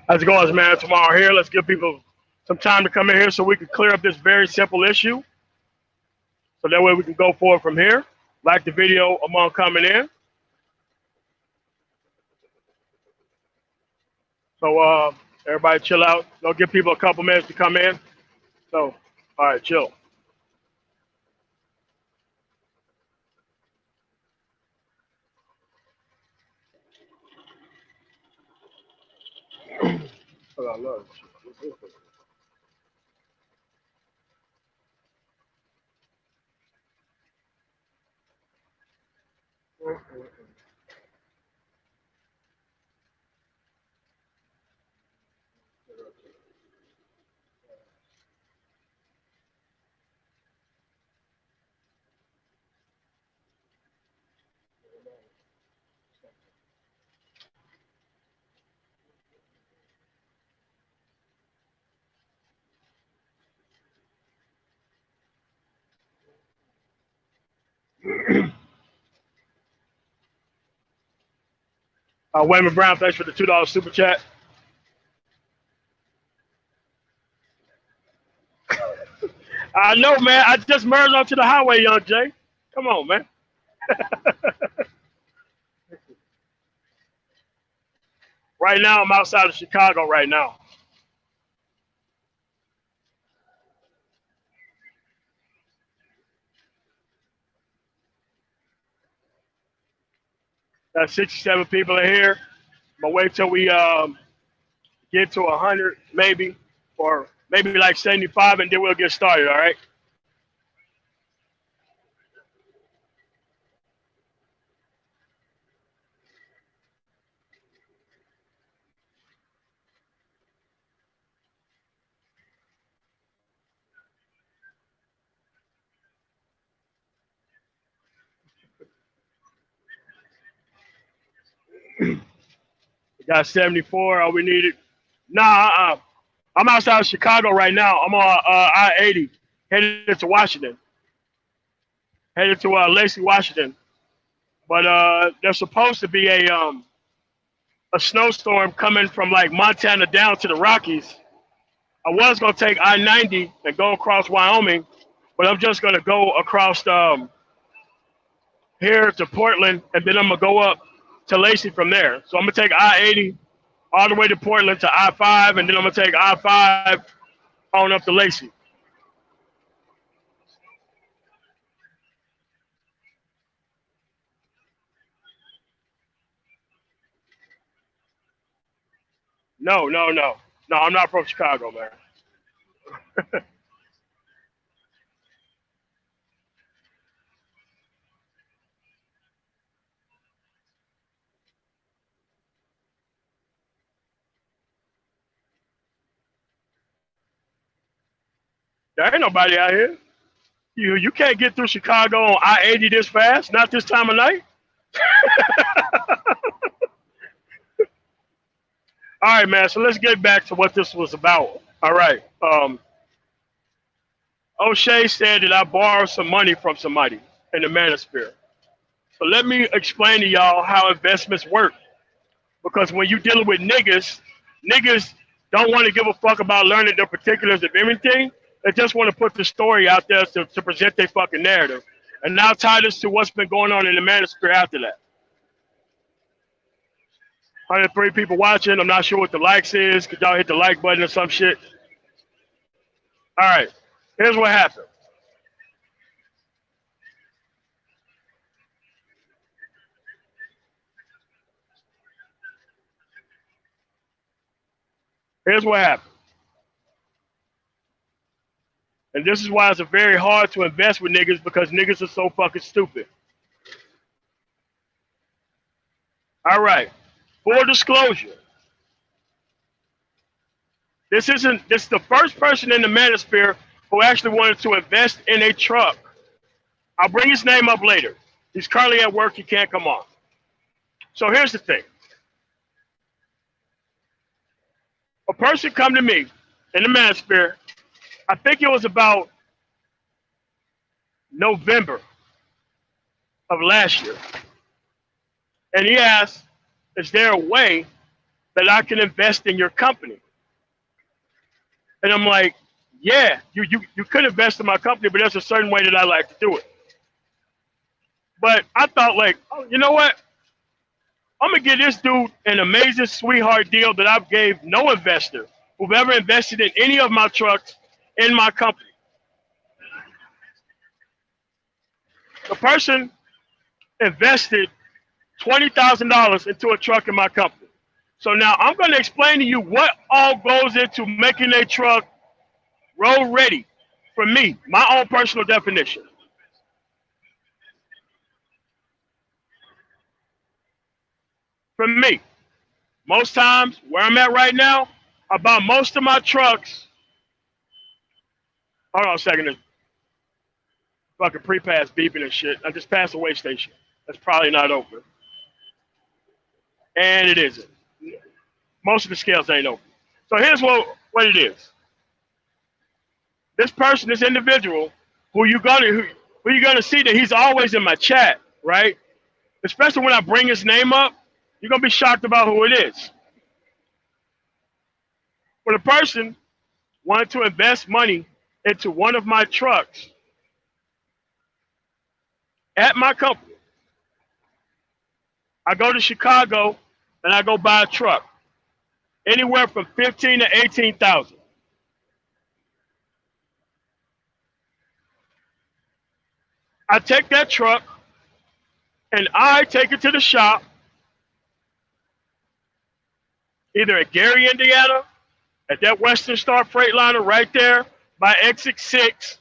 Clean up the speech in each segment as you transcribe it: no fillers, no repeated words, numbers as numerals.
How's it going, man? Tomorrow here. Let's give people some time to come in here so we can clear up this very simple issue. So that way we can go forward from here. Like the video among coming in. So everybody chill out. They'll give people a couple minutes to come in. So, all right, chill. Oh, I love it. Wayman Brown, thanks for the $2 super chat. I know, man. I just merged onto the highway, young Jay. Come on, man. Right now, I'm outside of Chicago right now. That's 67 people in here. I'm gonna wait till we get to 100, maybe, or maybe like 75, and then we'll get started. All right. We got 74. All we needed. Nah, I'm outside of Chicago right now. I'm on I-80, headed to Washington. Headed to Lacey, Washington. But there's supposed to be a snowstorm coming from like Montana down to the Rockies. I was gonna take I-90 and go across Wyoming, but I'm just gonna go across here to Portland, and then I'm gonna go up to Lacey from there. So I'm gonna take I-80 all the way to Portland to I-5, and then I'm gonna take I-5 on up to Lacey. No, no, no. No, I'm not from Chicago, man. There ain't nobody out here. You can't get through Chicago on I-80 this fast, not this time of night. All right, man. So let's get back to what this was about. All right. O'Shea said that I borrowed some money from somebody in the manosphere. So let me explain to y'all how investments work. Because when you're dealing with niggas, niggas don't want to give a fuck about learning the particulars of everything. They just want to put the story out there to present their fucking narrative. And now tie this to what's been going on in the manosphere after that. 103 people watching. I'm not sure what the likes is. Could y'all hit the like button or some shit? All right. Here's what happened. Here's what happened. And this is why it's very hard to invest with niggas, because niggas are so fucking stupid. All right. Full disclosure. This is the first person in the manosphere who actually wanted to invest in a truck. I'll bring his name up later. He's currently at work. He can't come on. So here's the thing. A person come to me in the manosphere, I think it was about November of last year. And he asked, is there a way that I can invest in your company? And I'm like, yeah, you could invest in my company, but there's a certain way that I like to do it. But I thought, like, oh, you know what? I'm going to give this dude an amazing sweetheart deal that I've gave no investor who've ever invested in any of my trucks in my company. The person invested $20,000 into a truck in my company. So now I'm going to explain to you what all goes into making a truck road ready for me, my own personal definition. For me, most times where I'm at right now, about most of my trucks, hold on a second, there's fucking pre-pass beeping and shit. I just passed a weigh station. That's probably not open. And it isn't. Most of the scales ain't open. So here's what it is. This person, this individual, who you're gonna see that he's always in my chat, right? Especially when I bring his name up, you're gonna be shocked about who it is. When a person wanted to invest money into one of my trucks at my company, I go to Chicago and I go buy a truck, anywhere from 15 to 18,000. I take that truck and I take it to the shop, either at Gary, Indiana, at that Western Star Freightliner right there by Exit 6,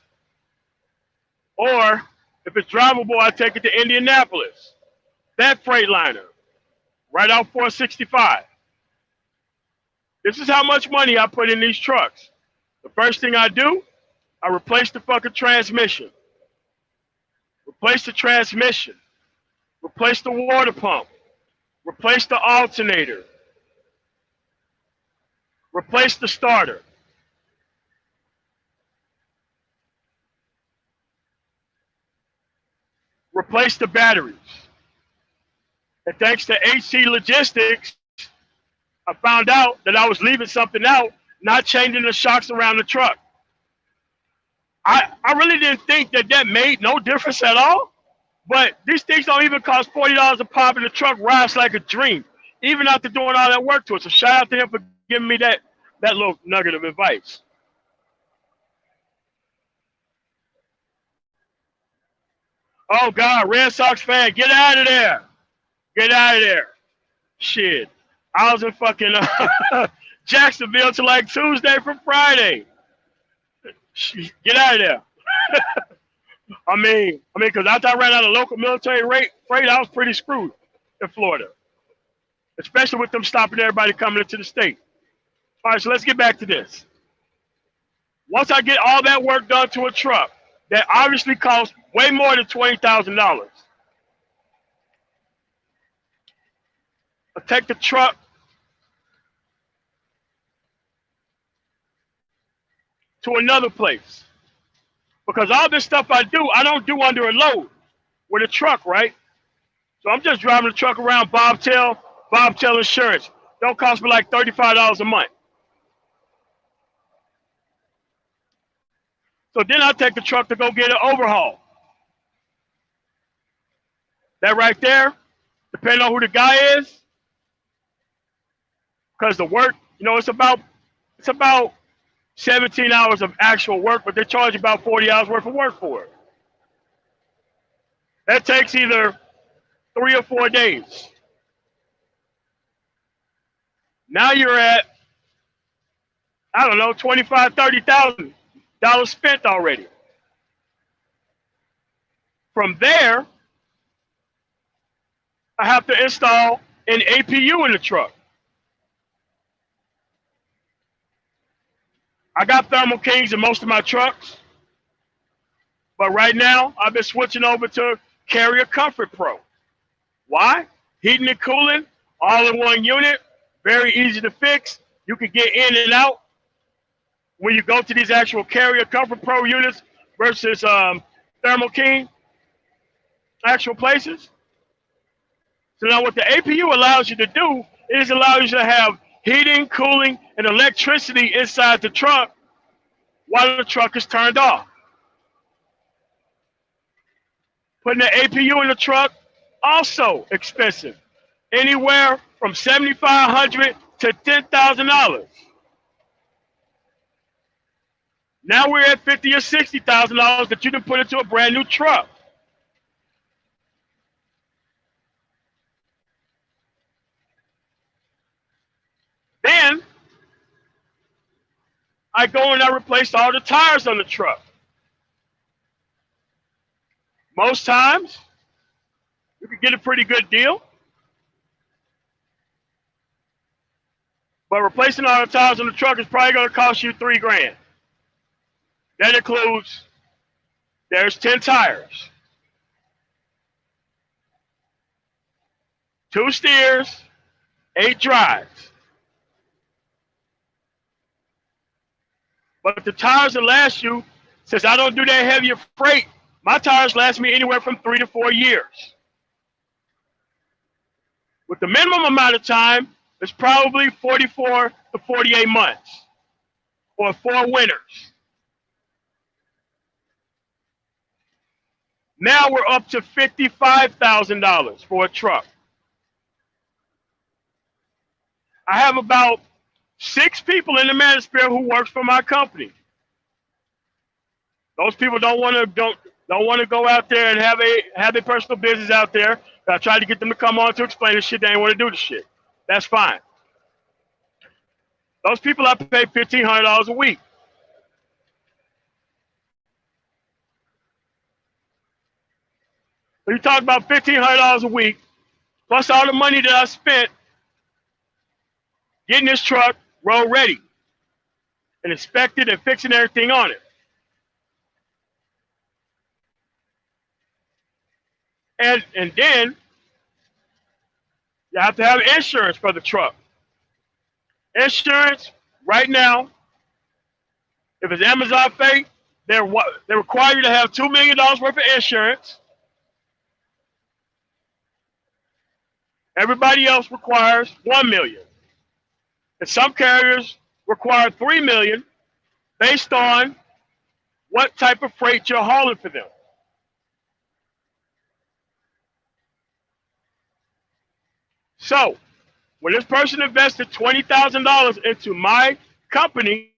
or if it's drivable, I take it to Indianapolis, that Freightliner, right out 465. This is how much money I put in these trucks. The first thing I do, I replace the fucking transmission. Replace the transmission. Replace the water pump. Replace the alternator. Replace the starter. Replace the batteries. And thanks to HC Logistics, I found out that I was leaving something out, not changing the shocks around the truck. I really didn't think that made no difference at all. But these things don't even cost $40 a pop, and the truck rides like a dream, even after doing all that work to it. So shout out to him for giving me that little nugget of advice. Oh, God, Red Sox fan, get out of there. Get out of there. Shit. I was in fucking Jacksonville till like Tuesday from Friday. Get out of there. I mean, because after I ran out of local military freight, I was pretty screwed in Florida, especially with them stopping everybody coming into the state. All right, so let's get back to this. Once I get all that work done to a truck, that obviously costs way more than $20,000, I take the truck to another place. Because all this stuff I don't do under a load with a truck, right? So I'm just driving the truck around, bobtail insurance. Don't cost me like $35 a month. So then I take the truck to go get an overhaul. That right there, depending on who the guy is, because the work, it's about 17 hours of actual work, but they charge about 40 hours worth of work for it. That takes either 3 or 4 days. Now you're at, I don't know, $25,000-$30,000 spent already. From there, I have to install an APU in the truck. I got Thermal Kings in most of my trucks, but right now I've been switching over to Carrier Comfort Pro. Why? Heating and cooling, all in one unit, very easy to fix. You can get in and out when you go to these actual Carrier Comfort Pro units versus Thermal King actual places. So now what the APU allows you to do is allow you to have heating, cooling, and electricity inside the truck while the truck is turned off. Putting the APU in the truck, also expensive. Anywhere from $7,500 to $10,000. Now we're at $50,000 or $60,000 that you can put into a brand new truck. Then I go and I replace all the tires on the truck. Most times, you can get a pretty good deal. But replacing all the tires on the truck is probably going to cost you $3,000. That includes, there's 10 tires, 2 steers, 8 drives. But the tires that last you, since I don't do that heavier freight, my tires last me anywhere from 3 to 4 years. With the minimum amount of time, it's probably 44 to 48 months or 4 winters. Now we're up to $55,000 for a truck. I have about 6 people in the manosphere who works for my company. Those people don't want to go out there and have their personal business out there. I tried to get them to come on to explain this shit. They ain't want to do the shit. That's fine. Those people I pay $1,500 a week. So you talk about $1,500 a week, plus all the money that I spent getting this truck road ready and inspected and fixing everything on it. And then you have to have insurance for the truck. Insurance, right now, if it's Amazon fake, they require you to have $2 million worth of insurance. Everybody else requires $1 million. And some carriers require $3 million based on what type of freight you're hauling for them. So, when this person invested $20,000 into my company,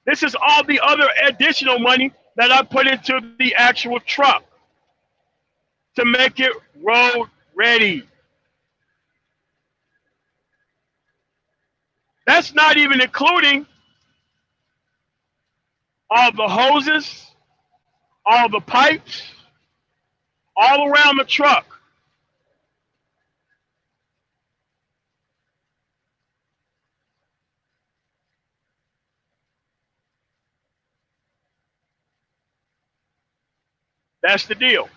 this is all the other additional money that I put into the actual truck to make it road ready. That's not even including all the hoses, all the pipes, all around the truck. That's the deal.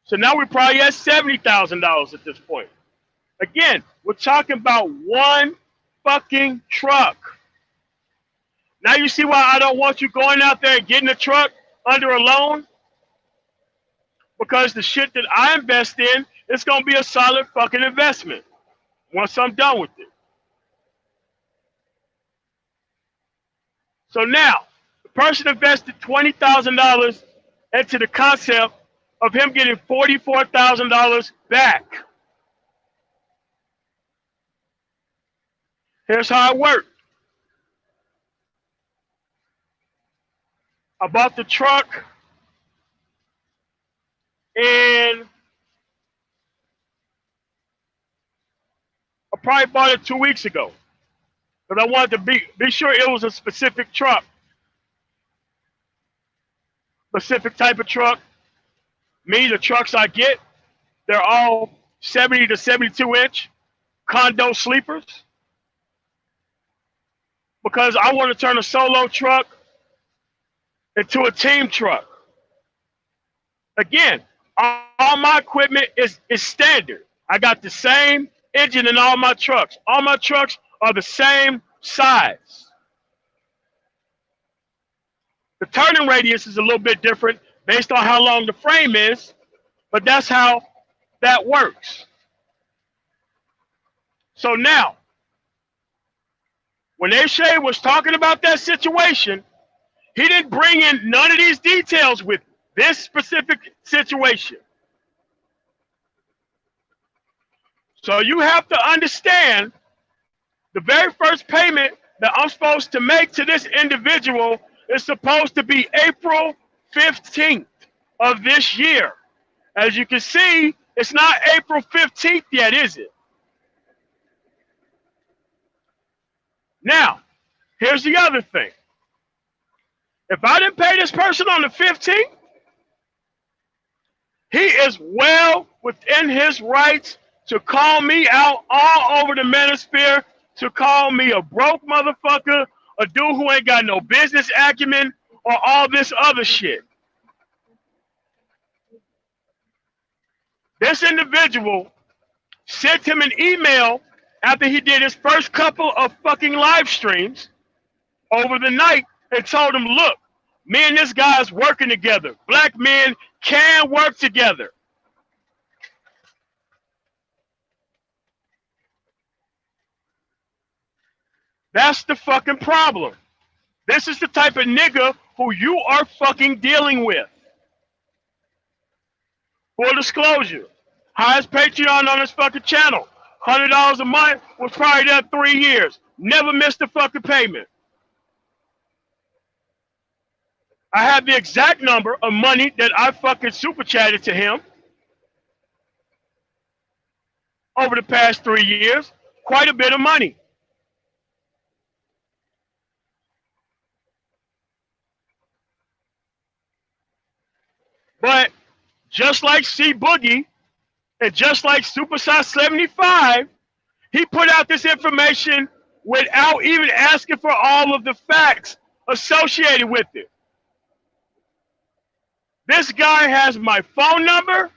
So now we're probably at $70,000 at this point. Again, we're talking about one fucking truck. Now you see why I don't want you going out there and getting a truck under a loan? Because the shit that I invest in, it's going to be a solid fucking investment once I'm done with it. So now, the person invested $20,000 into the concept of him getting $44,000 back. Here's how it worked. I bought the truck and I probably bought it 2 weeks ago because I wanted to be sure it was a specific truck, specific type of truck. Me, the trucks I get, they're all 70 to 72 inch condo sleepers because I want to turn a solo truck into a team truck. Again, all my equipment is standard. I got the same engine in all my trucks. All my trucks are the same size. The turning radius is a little bit different based on how long the frame is, but that's how that works. So now, when A-Shay was talking about that situation, he didn't bring in none of these details with this specific situation. So you have to understand the very first payment that I'm supposed to make to this individual is supposed to be April 15th of this year. As you can see, it's not April 15th yet, is it? Now, here's the other thing. If I didn't pay this person on the 15th, he is well within his rights to call me out all over the manosphere, to call me a broke motherfucker, a dude who ain't got no business acumen, or all this other shit. This individual sent him an email after he did his first couple of fucking live streams over the night and told him, look, me and this guy's working together. Black men can work together. That's the fucking problem. This is the type of nigga who you are fucking dealing with. Full disclosure, highest Patreon on this fucking channel. $100 a month, was probably there 3 years. Never missed a fucking payment. I have the exact number of money that I fucking super chatted to him over the past 3 years. Quite a bit of money. But just like C Boogie and just like Super Size 75, he put out this information without even asking for all of the facts associated with it. This guy has my phone number.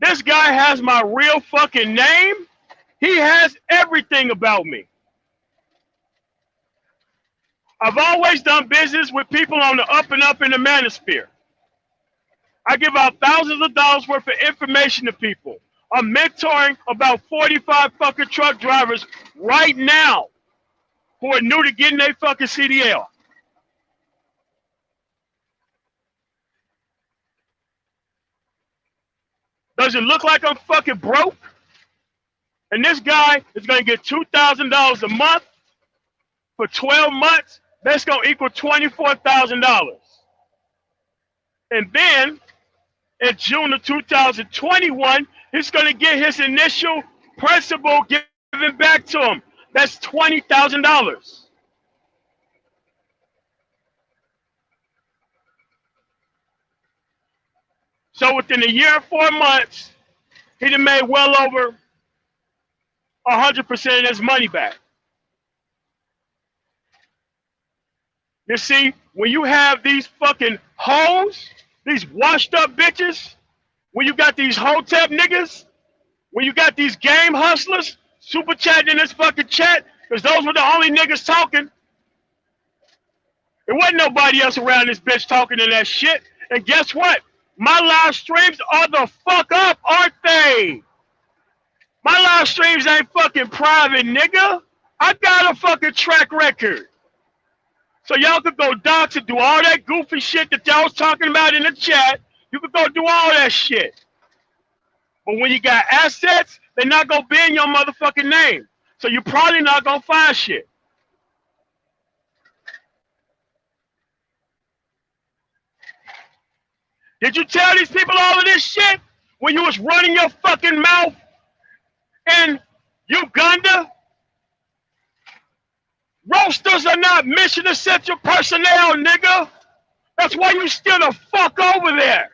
This guy has my real fucking name. He has everything about me. I've always done business with people on the up and up in the manosphere. I give out thousands of dollars worth of information to people. I'm mentoring about 45 fucking truck drivers right now who are new to getting their fucking CDL. Does it look like I'm fucking broke? And this guy is going to get $2,000 a month for 12 months. That's going to equal $24,000. And then in June of 2021, he's going to get his initial principal given back to him. That's $20,000. So within a year and 4 months, he done made well over 100% of his money back. You see, when you have these fucking hoes, these washed up bitches, when you got these hotep niggas, when you got these game hustlers super chatting in this fucking chat, because those were the only niggas talking. There wasn't nobody else around this bitch talking to that shit. And guess what? My live streams are the fuck up, aren't they? My live streams ain't fucking private, nigga. I got a fucking track record. So y'all could go docs and do all that goofy shit that y'all was talking about in the chat. You could go do all that shit. But when you got assets, they're not gonna be in your motherfucking name. So you're probably not gonna find shit. Did you tell these people all of this shit when you was running your fucking mouth in Uganda? Roasters are not mission essential personnel, nigga. That's why you still the fuck over there.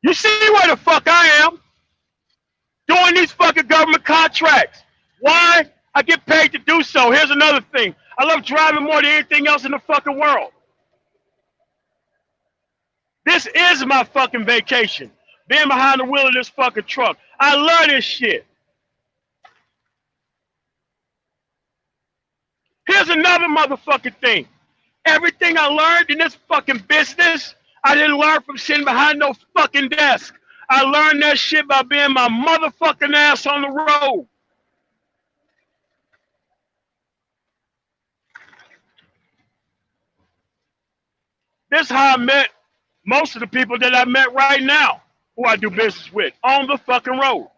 You see where the fuck I am? Doing these fucking government contracts. Why? I get paid to do so. Here's another thing. I love driving more than anything else in the fucking world. This is my fucking vacation. Being behind the wheel of this fucking truck. I love this shit. Here's another motherfucking thing. Everything I learned in this fucking business, I didn't learn from sitting behind no fucking desk. I learned that shit by being my motherfucking ass on the road. This is how I met most of the people that I met right now who I do business with on the fucking road.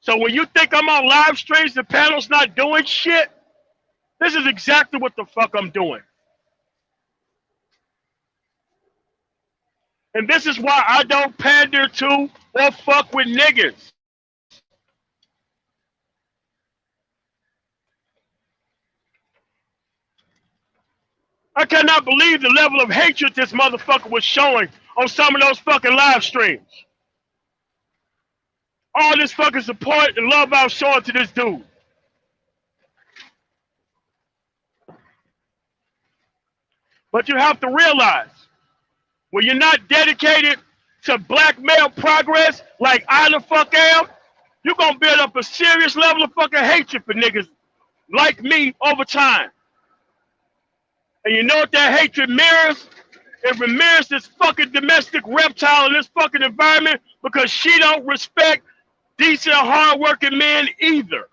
So when you think I'm on live streams, the panel's not doing shit, this is exactly what the fuck I'm doing. And this is why I don't pander to or fuck with niggas. I cannot believe the level of hatred this motherfucker was showing on some of those fucking live streams. All this fucking support and love I was showing to this dude. But you have to realize, when you're not dedicated to black male progress like I the fuck am, you're gonna build up a serious level of fucking hatred for niggas like me over time. And you know what that hatred mirrors? It mirrors this fucking domestic reptile in this fucking environment because she don't respect decent, hard-working men either.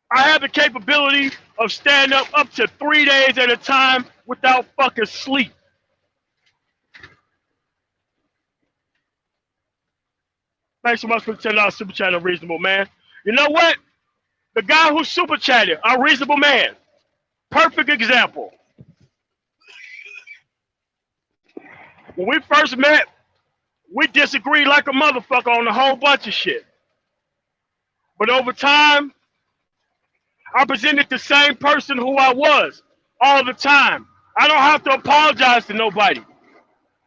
I have the capability of standing up to 3 days at a time without fucking sleep. Thanks so much for the $10 super chat, Unreasonable Man. You know what? The guy who super chatted, Unreasonable Man, perfect example. When we first met, we disagreed like a motherfucker on a whole bunch of shit. But over time, I presented the same person who I was all the time. I don't have to apologize to nobody.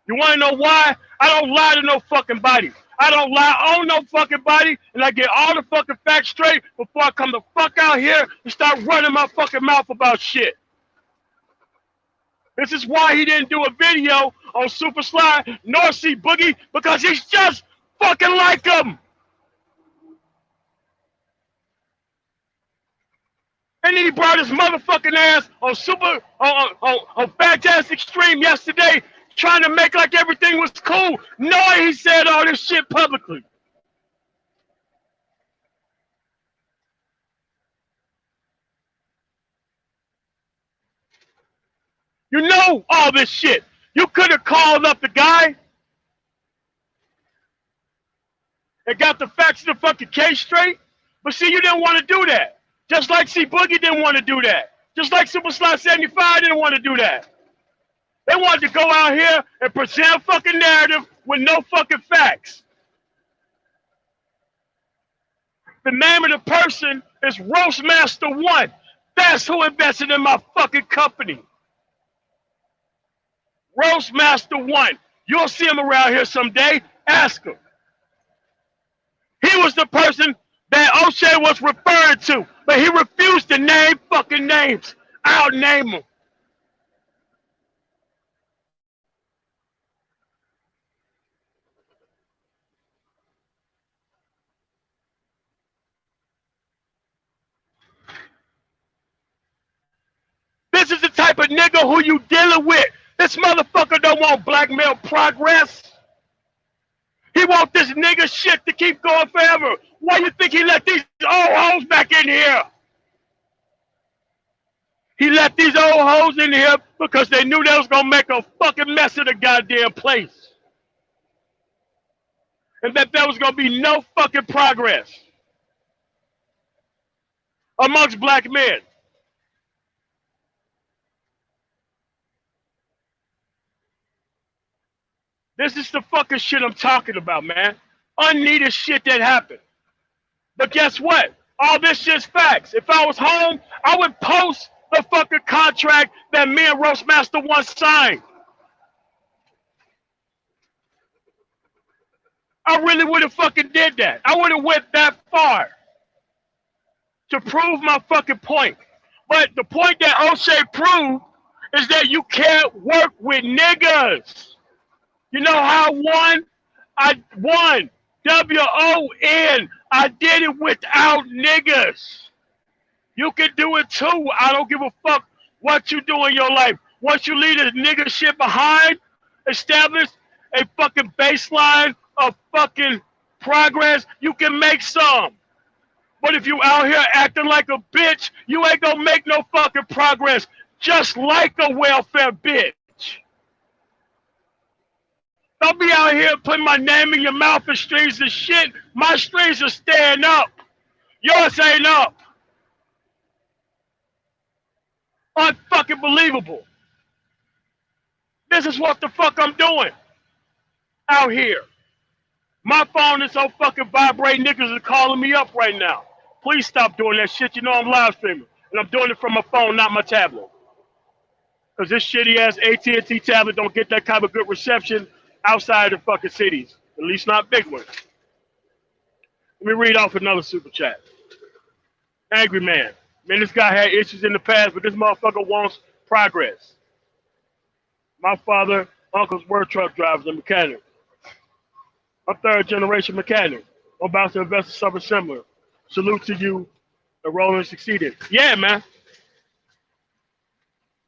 You want to know why? I don't lie to no fucking body. I don't lie on no fucking body, and I get all the fucking facts straight before I come the fuck out here and start running my fucking mouth about shit. This is why he didn't do a video on Super Sly nor C Boogie, because he's just fucking like him. And then he brought his motherfucking ass on Fantastic Stream yesterday, trying to make like everything was cool, knowing he said all this shit publicly. You know all this shit. You could have called up the guy and got the facts of the fucking case straight, but see, you didn't want to do that. Just like C Boogie didn't want to do that. Just like Super Sly 75 didn't want to do that. They wanted to go out here and present a fucking narrative with no fucking facts. The name of the person is Roastmaster 1. That's who invested in my fucking company. Roastmaster 1. You'll see him around here someday. Ask him. He was the person that O'Shea was referring to, but he refused to name fucking names. I'll name them. This is the type of nigga who you dealing with. This motherfucker don't want black male progress. He want this nigga shit to keep going forever. Why you think he let these old hoes back in here? He let these old hoes in here because they knew they was gonna make a fucking mess of the goddamn place. And that there was gonna be no fucking progress amongst black men. This is the fucking shit I'm talking about, man. Unneeded shit that happened. But guess what? All this shit's facts. If I was home, I would post the fucking contract that me and Roastmaster once signed. I really would have fucking did that. I would have went that far to prove my fucking point. But the point that O'Shea proved is that you can't work with niggas. You know how I won. W-O-N. I did it without niggas. You can do it too. I don't give a fuck what you do in your life. Once you leave this nigga shit behind, establish a fucking baseline of fucking progress, you can make some. But if you out here acting like a bitch, you ain't gonna make no fucking progress. Just like a welfare bitch. Don't be out here putting my name in your mouth and strings of shit. My strings are staying up. Yours ain't up. Unfucking believable. This is what the fuck I'm doing out here. My phone is so fucking vibrating, niggas are calling me up right now. Please stop doing that shit. You know I'm live streaming. And I'm doing it from my phone, not my tablet. Because this shitty ass AT&T tablet don't get that kind of good reception outside the fucking cities. At least not big ones. Let me read off another super chat. Angry man. Man, this guy had issues in the past, but this motherfucker wants progress. My father, uncles were truck drivers and mechanics. I'm third generation mechanic. I'm about to invest in something similar. Salute to you, enrolling succeeded. Yeah, man.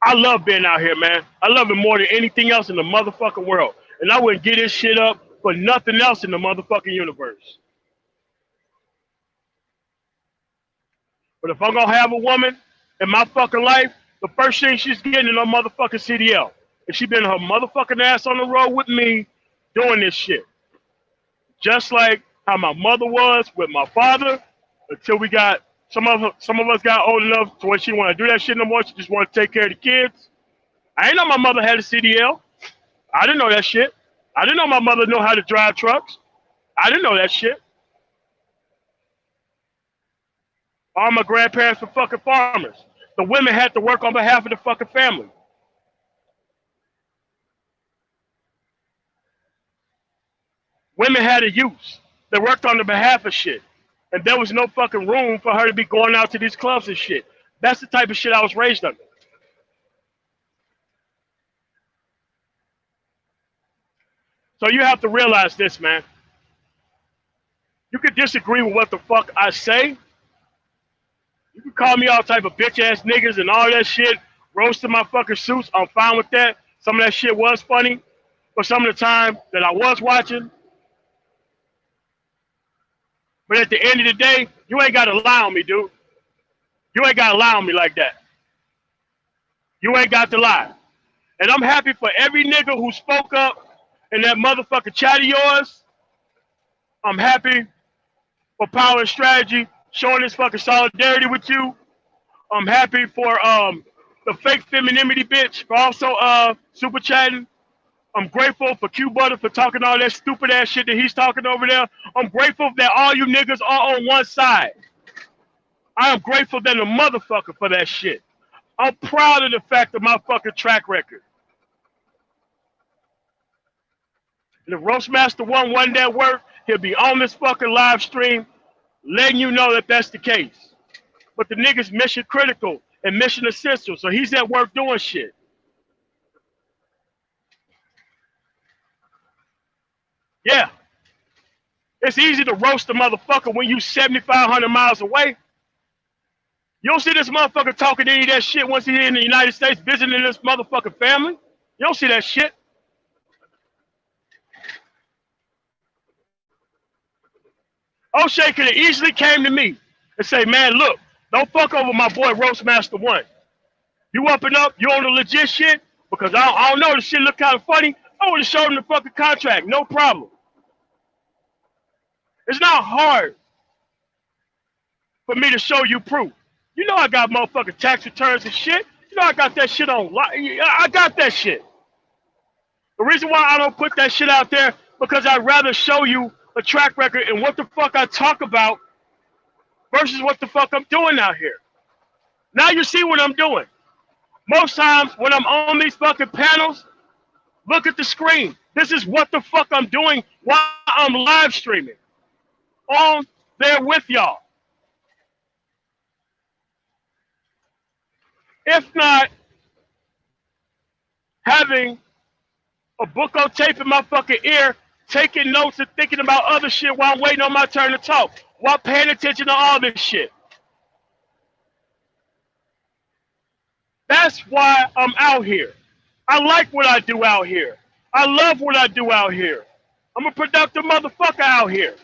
I love being out here, man. I love it more than anything else in the motherfucking world. And I wouldn't get this shit up for nothing else in the motherfucking universe. But if I'm gonna have a woman in my fucking life, the first thing she's getting is a motherfucking CDL. And she been her motherfucking ass on the road with me doing this shit. Just like how my mother was with my father until we got, some of us got old enough to when she want to do that shit no more. She just want to take care of the kids. I ain't know my mother had a CDL. I didn't know that shit. I didn't know my mother knew how to drive trucks. I didn't know that shit. All my grandparents were fucking farmers. The women had to work on behalf of the fucking family. Women had a use. They worked on the behalf of shit. And there was no fucking room for her to be going out to these clubs and shit. That's the type of shit I was raised under. So you have to realize this, man. You could disagree with what the fuck I say. You can call me all type of bitch ass niggas and all that shit, roasting my fucking suits. I'm fine with that. Some of that shit was funny, but some of the time that I was watching. But at the end of the day, you ain't got to lie on me, dude. You ain't got to lie on me like that. You ain't got to lie. And I'm happy for every nigga who spoke up in that motherfucking chat of yours. I'm happy for Power and Strategy showing this fucking solidarity with you. I'm happy for the fake femininity bitch for also super chatting. I'm grateful for Q Butter for talking all that stupid ass shit that he's talking over there. I'm grateful that all you niggas are on one side. I am grateful than a motherfucker for that shit. I'm proud of the fact of my fucking track record. And if Roastmaster won that work, he'll be on this fucking live stream letting you know that that's the case. But the nigga's mission critical and mission essential, so he's at work doing shit. Yeah. It's easy to roast a motherfucker when you 7,500 miles away. You don't see this motherfucker talking any of that shit once he's in the United States visiting this motherfucking family. You don't see that shit. O'Shea could have easily came to me and say, man, look, don't fuck over my boy Roastmaster 1. You up and up, you on the legit shit? Because I don't know, the shit look kind of funny. I would have showed him the fucking contract, no problem. It's not hard for me to show you proof. You know I got motherfucking tax returns and shit. You know I got that shit on. I got that shit. The reason why I don't put that shit out there, because I'd rather show you a track record and what the fuck I talk about versus what the fuck I'm doing out here. Now you see what I'm doing. Most times when I'm on these fucking panels, look at the screen. This is what the fuck I'm doing while I'm live streaming on there with y'all. If not having a book on tape in my fucking ear, taking notes and thinking about other shit while I'm waiting on my turn to talk, while paying attention to all this shit. That's why I'm out here. I like what I do out here. I love what I do out here. I'm a productive motherfucker out here.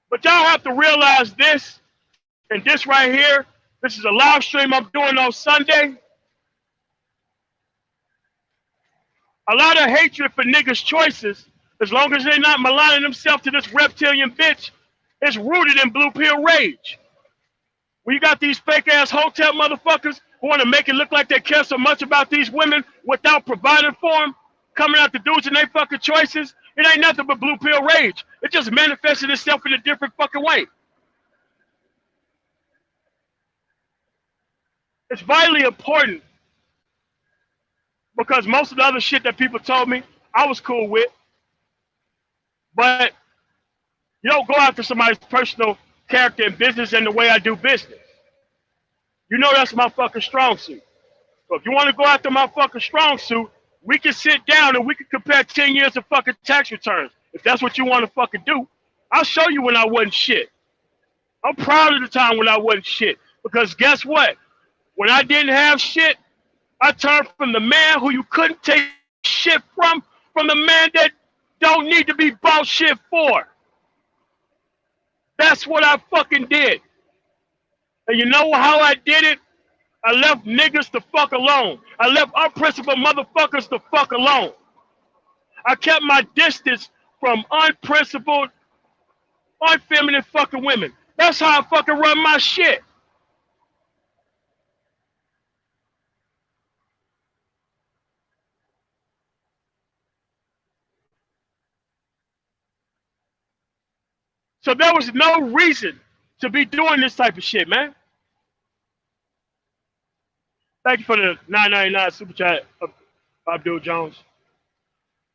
But y'all have to realize this, and this right here, this is a live stream I'm doing on Sunday. A lot of hatred for niggas' choices, as long as they're not maligning themselves to this reptilian bitch, is rooted in blue pill rage. When you got these fake ass hotep motherfuckers who want to make it look like they care so much about these women without providing for them, coming out the dudes and their fucking choices, it ain't nothing but blue pill rage. It just manifested itself in a different fucking way. It's vitally important because most of the other shit that people told me, I was cool with. But you don't go after somebody's personal character and business and the way I do business. You know that's my fucking strong suit. So if you want to go after my fucking strong suit, we can sit down and we can compare 10 years of fucking tax returns. If that's what you want to fucking do, I'll show you when I wasn't shit. I'm proud of the time when I wasn't shit. Because guess what? When I didn't have shit, I turned from the man who you couldn't take shit from the man that don't need to be bought shit for. That's what I fucking did. And you know how I did it? I left niggas the fuck alone. I left unprincipled motherfuckers the fuck alone. I kept my distance from unprincipled, unfeminine fucking women. That's how I fucking run my shit. So there was no reason to be doing this type of shit, man. Thank you for the $9.99 super chat, Abdul Jones.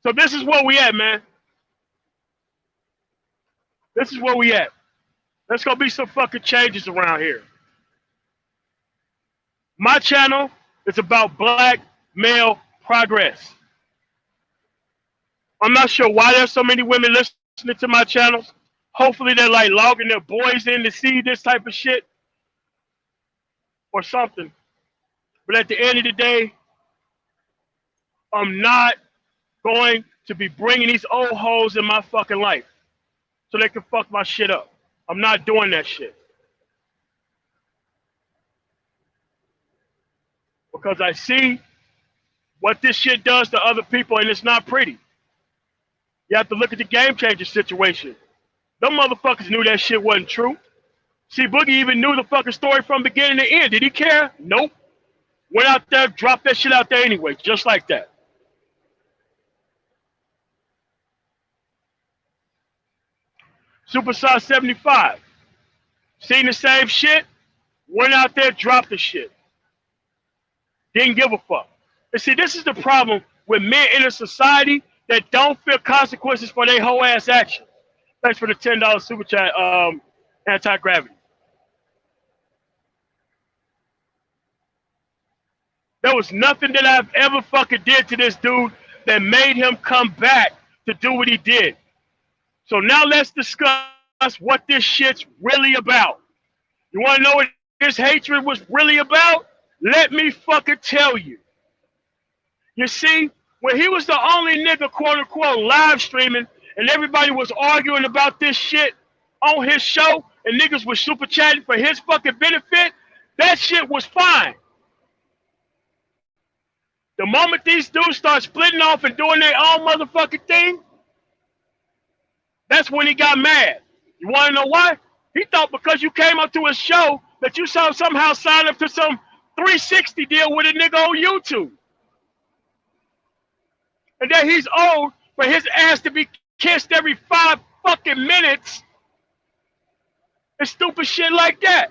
So this is where we at, man. This is where we at. There's gonna be some fucking changes around here. My channel is about black male progress. I'm not sure why there's so many women listening to my channels. Hopefully they're like logging their boys in to see this type of shit or something. But at the end of the day, I'm not going to be bringing these old hoes in my fucking life so they can fuck my shit up. I'm not doing that shit. Because I see what this shit does to other people and it's not pretty. You have to look at the game changer situation. Them motherfuckers knew that shit wasn't true. See, Boogie even knew the fucking story from beginning to end. Did he care? Nope. Went out there, dropped that shit out there anyway, just like that. Superstar 75. Seen the same shit, went out there, dropped the shit. Didn't give a fuck. And see, this is the problem with men in a society that don't feel consequences for their whole ass action. Thanks for the $10 super chat, anti-gravity. There was nothing that I've ever fucking did to this dude that made him come back to do what he did. So now let's discuss us what this shit's really about. You want to know what his hatred was really about? Let me fucking tell you. You see, when he was the only nigga, quote unquote, live streaming, and everybody was arguing about this shit on his show, and niggas was super chatting for his fucking benefit, that shit was fine. The moment these dudes start splitting off and doing their own motherfucking thing, that's when he got mad. You want to know why? He thought because you came up to his show that you somehow signed up to some 360 deal with a nigga on YouTube. And that he's owed for his ass to be kissed every 5 fucking minutes and stupid shit like that.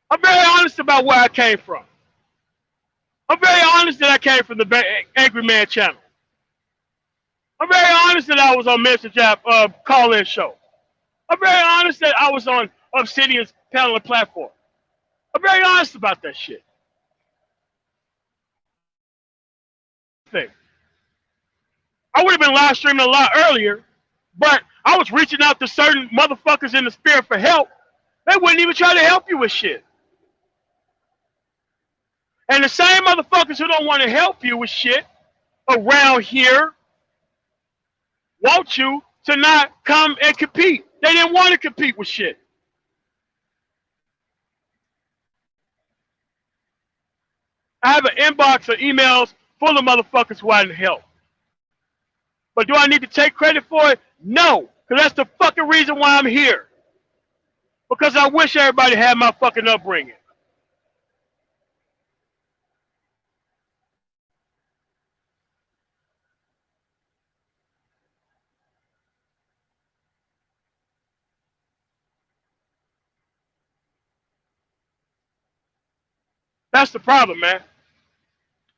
I'm very honest about where I came from. I'm very honest that I came from the Angry Man channel. I'm very honest that I was on Mr. Jap call-in show. I'm very honest that I was on Obsidian's panel and platform. I'm very honest about that shit. I would have been live streaming a lot earlier, but I was reaching out to certain motherfuckers in the spirit for help. They wouldn't even try to help you with shit. And the same motherfuckers who don't want to help you with shit around here want you to not come and compete. They didn't want to compete with shit. I have an inbox of emails full of motherfuckers who wanted help. But do I need to take credit for it? No, because that's the fucking reason why I'm here. Because I wish everybody had my fucking upbringing. That's the problem, man.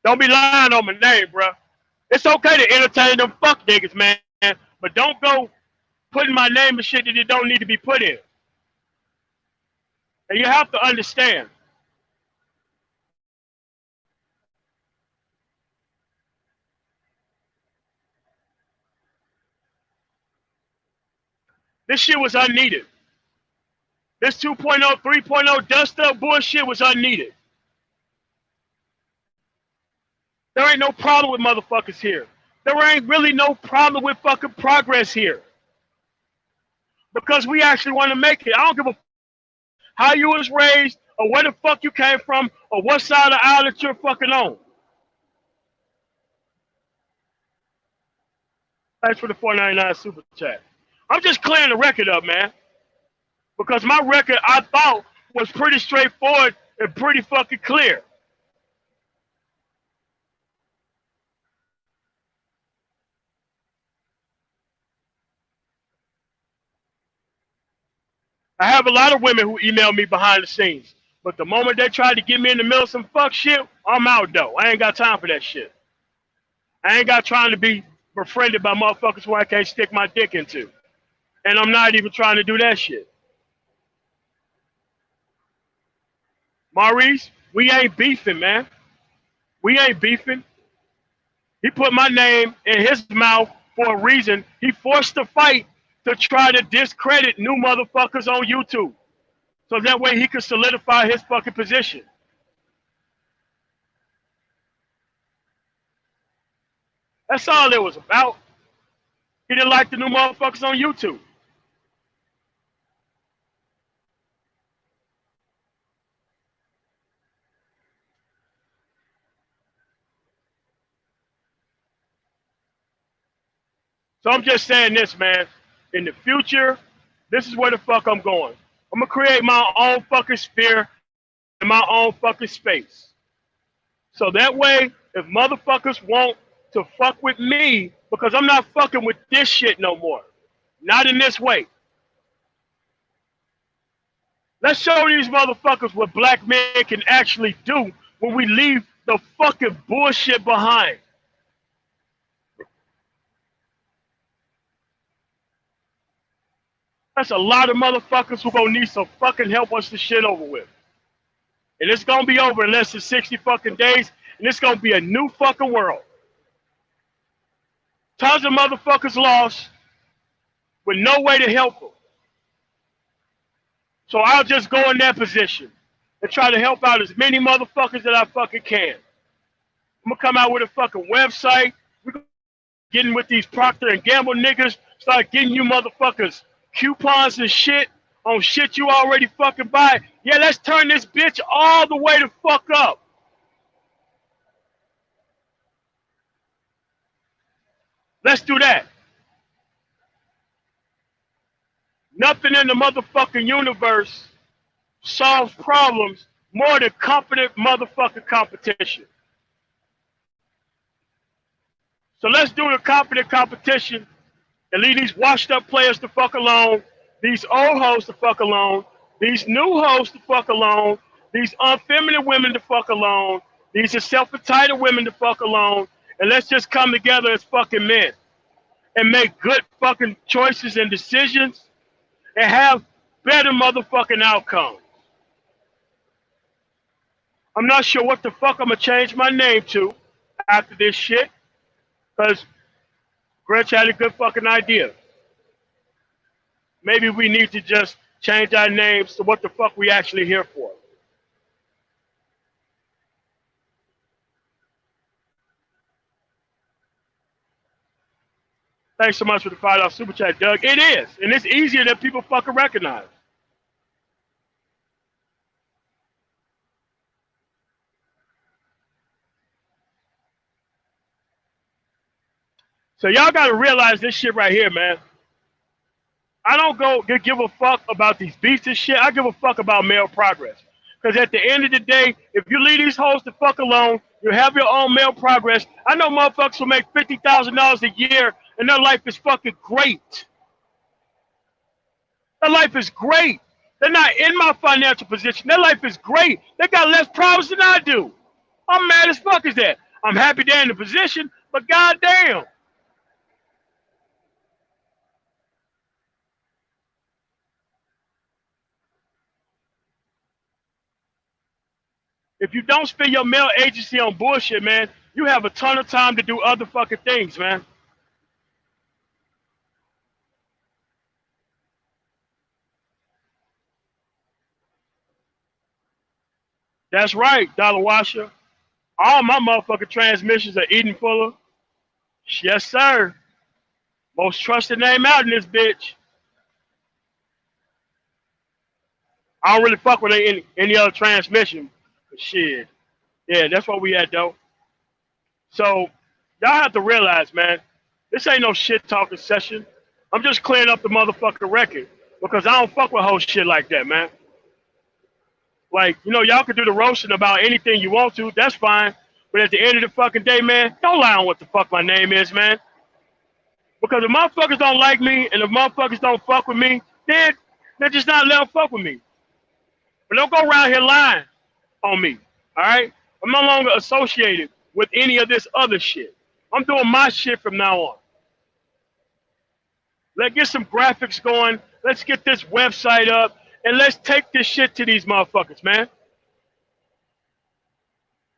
Don't be lying on my name, bro. It's okay to entertain them fuck niggas, man, but don't go putting my name in shit that it don't need to be put in. And you have to understand. This shit was unneeded. This 2.0, 3.0 dust up bullshit was unneeded. There ain't no problem with motherfuckers here. There ain't really no problem with fucking progress here. Because we actually want to make it. I don't give a how you was raised or where the fuck you came from or what side of the aisle that you're fucking on. Thanks for the $4.99 super chat. I'm just clearing the record up, man. Because my record, I thought, was pretty straightforward and pretty fucking clear. I have a lot of women who email me behind the scenes. But the moment they try to get me in the middle of some fuck shit, I'm out, though. I ain't got time for that shit. I ain't got trying to be befriended by motherfuckers who I can't stick my dick into. And I'm not even trying to do that shit. Maurice, we ain't beefing, man. We ain't beefing. He put my name in his mouth for a reason. He forced the fight to try to discredit new motherfuckers on YouTube. So that way he could solidify his fucking position. That's all it was about. He didn't like the new motherfuckers on YouTube. So I'm just saying this, man. In the future, this is where the fuck I'm going. I'm going to create my own fucking sphere and my own fucking space. So that way, if motherfuckers want to fuck with me, because I'm not fucking with this shit no more. Not in this way. Let's show these motherfuckers what black men can actually do when we leave the fucking bullshit behind. That's a lot of motherfuckers who gonna need some fucking help once this shit over with. And it's gonna be over in less than 60 fucking days, and it's gonna be a new fucking world. Tons of motherfuckers lost with no way to help them. So I'll just go in that position and try to help out as many motherfuckers that I fucking can. I'm gonna come out with a fucking website. We're getting with these Procter and Gamble niggas, start getting you motherfuckers coupons and shit on shit you already fucking buy. Yeah, let's turn this bitch all the way the fuck up. Let's do that. Nothing in the motherfucking universe solves problems more than competent motherfucking competition. So let's do the competent competition and leave these washed up players the fuck alone, these old hoes the fuck alone, these new hoes the fuck alone, these unfeminine women the fuck alone, these are self-entitled women the fuck alone, and let's just come together as fucking men and make good fucking choices and decisions and have better motherfucking outcomes. I'm not sure what the fuck I'm gonna change my name to after this shit, because Gretch had a good fucking idea. Maybe we need to just change our names to what the fuck we actually here for. Thanks so much for the $5 super chat, Doug. It is, and it's easier than people fucking recognize. So y'all gotta realize this shit right here, man. I don't go give a fuck about these beefs and shit. I give a fuck about male progress. Because at the end of the day, if you leave these hoes the fuck alone, you have your own male progress. I know motherfuckers who make $50,000 a year and their life is fucking great. Their life is great. They're not in my financial position. Their life is great. They got less problems than I do. I'm mad as fuck as that. I'm happy they're in the position, but goddamn. If you don't spend your male agency on bullshit, man, you have a ton of time to do other fucking things, man. That's right, Dollar Washer. All my motherfucking transmissions are Eden Fuller. Yes, sir. Most trusted name out in this bitch. I don't really fuck with any other transmission. But shit. Yeah, that's what we at, though. So, y'all have to realize, man, this ain't no shit talking session. I'm just clearing up the motherfucking record because I don't fuck with whole shit like that, man. Like, you know, y'all can do the roasting about anything you want to. That's fine. But at the end of the fucking day, man, don't lie on what the fuck my name is, man. Because if motherfuckers don't like me and if motherfuckers don't fuck with me, then they're just not letting fuck with me. But don't go around here lying on me, all right? I'm no longer associated with any of this other shit. I'm doing my shit from now on. Let's get some graphics going. Let's get this website up. And let's take this shit to these motherfuckers, man.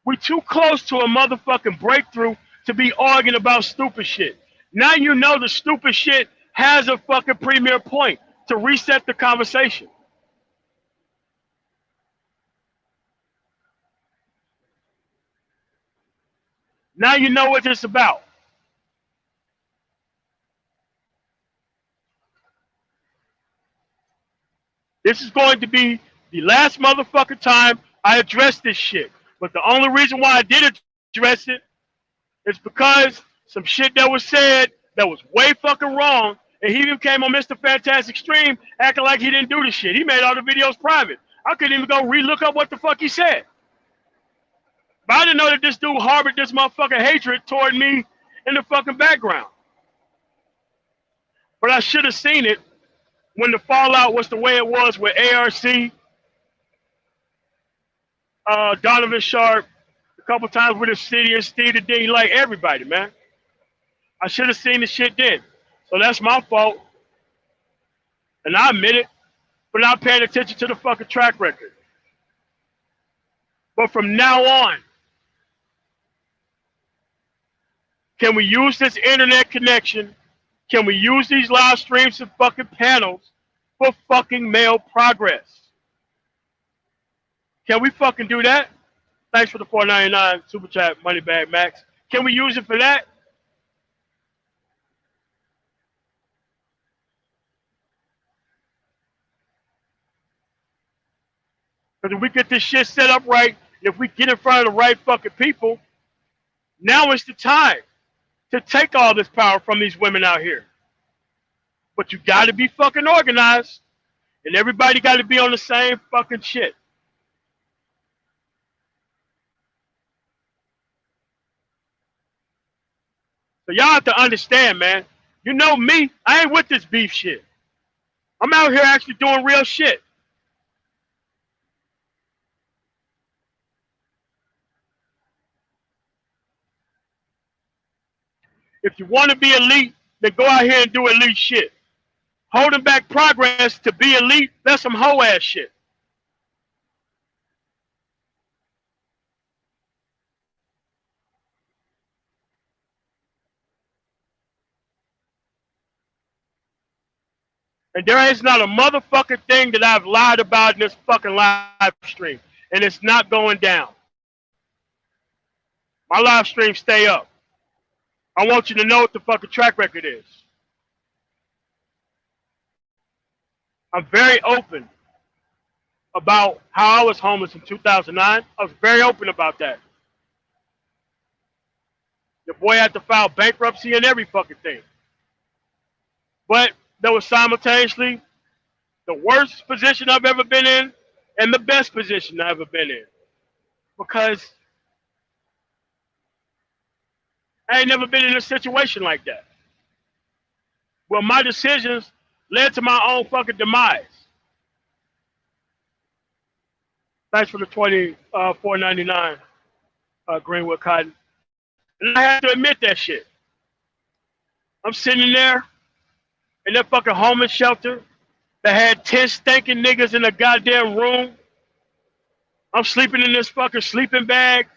We too close to a motherfucking breakthrough to be arguing about stupid shit. Now you know the stupid shit has a fucking premier point to reset the conversation. Now you know what it's about. This is going to be the last motherfucking time I address this shit. But the only reason why I did address it is because some shit that was said that was way fucking wrong, and he even came on Mr. Fantastic Stream acting like he didn't do the shit. He made all the videos private. I couldn't even go re-look up what the fuck he said. But I didn't know that this dude harbored this motherfucking hatred toward me in the fucking background. But I should have seen it when the fallout was the way it was with ARC, Donovan Sharp, a couple times with the city and Steve the D, like everybody, man. I should have seen the shit then. So that's my fault. And I admit it for not paying attention to the fucking track record. But from now on, Can we use this internet connection? Can we use these live streams and fucking panels for fucking male progress? Can we fucking do that? Thanks for the $4.99 super chat, Moneybag Max. Can we use it for that? Because if we get this shit set up right, if we get in front of the right fucking people, now is the time to take all this power from these women out here. But you got to be fucking organized, and everybody got to be on the same fucking shit. So y'all have to understand, man. You know me, I ain't with this beef shit. I'm out here actually doing real shit. If you want to be elite, then go out here and do elite shit. Holding back progress to be elite, that's some hoe ass shit. And there is not a motherfucking thing that I've lied about in this fucking live stream. And it's not going down. My live streams stay up. I want you to know what the fucking track record is. I'm very open about how I was homeless in 2009. I was very open about that. Your boy had to file bankruptcy and every fucking thing. But there was simultaneously the worst position I've ever been in and the best position I've ever been in. Because I ain't never been in a situation like that. Well, my decisions led to my own fucking demise. Thanks for the $24.99 Greenwood Cotton. And I had to admit that shit. I'm sitting there in that fucking homeless shelter that had 10 stinking niggas in a goddamn room. I'm sleeping in this fucking sleeping bag,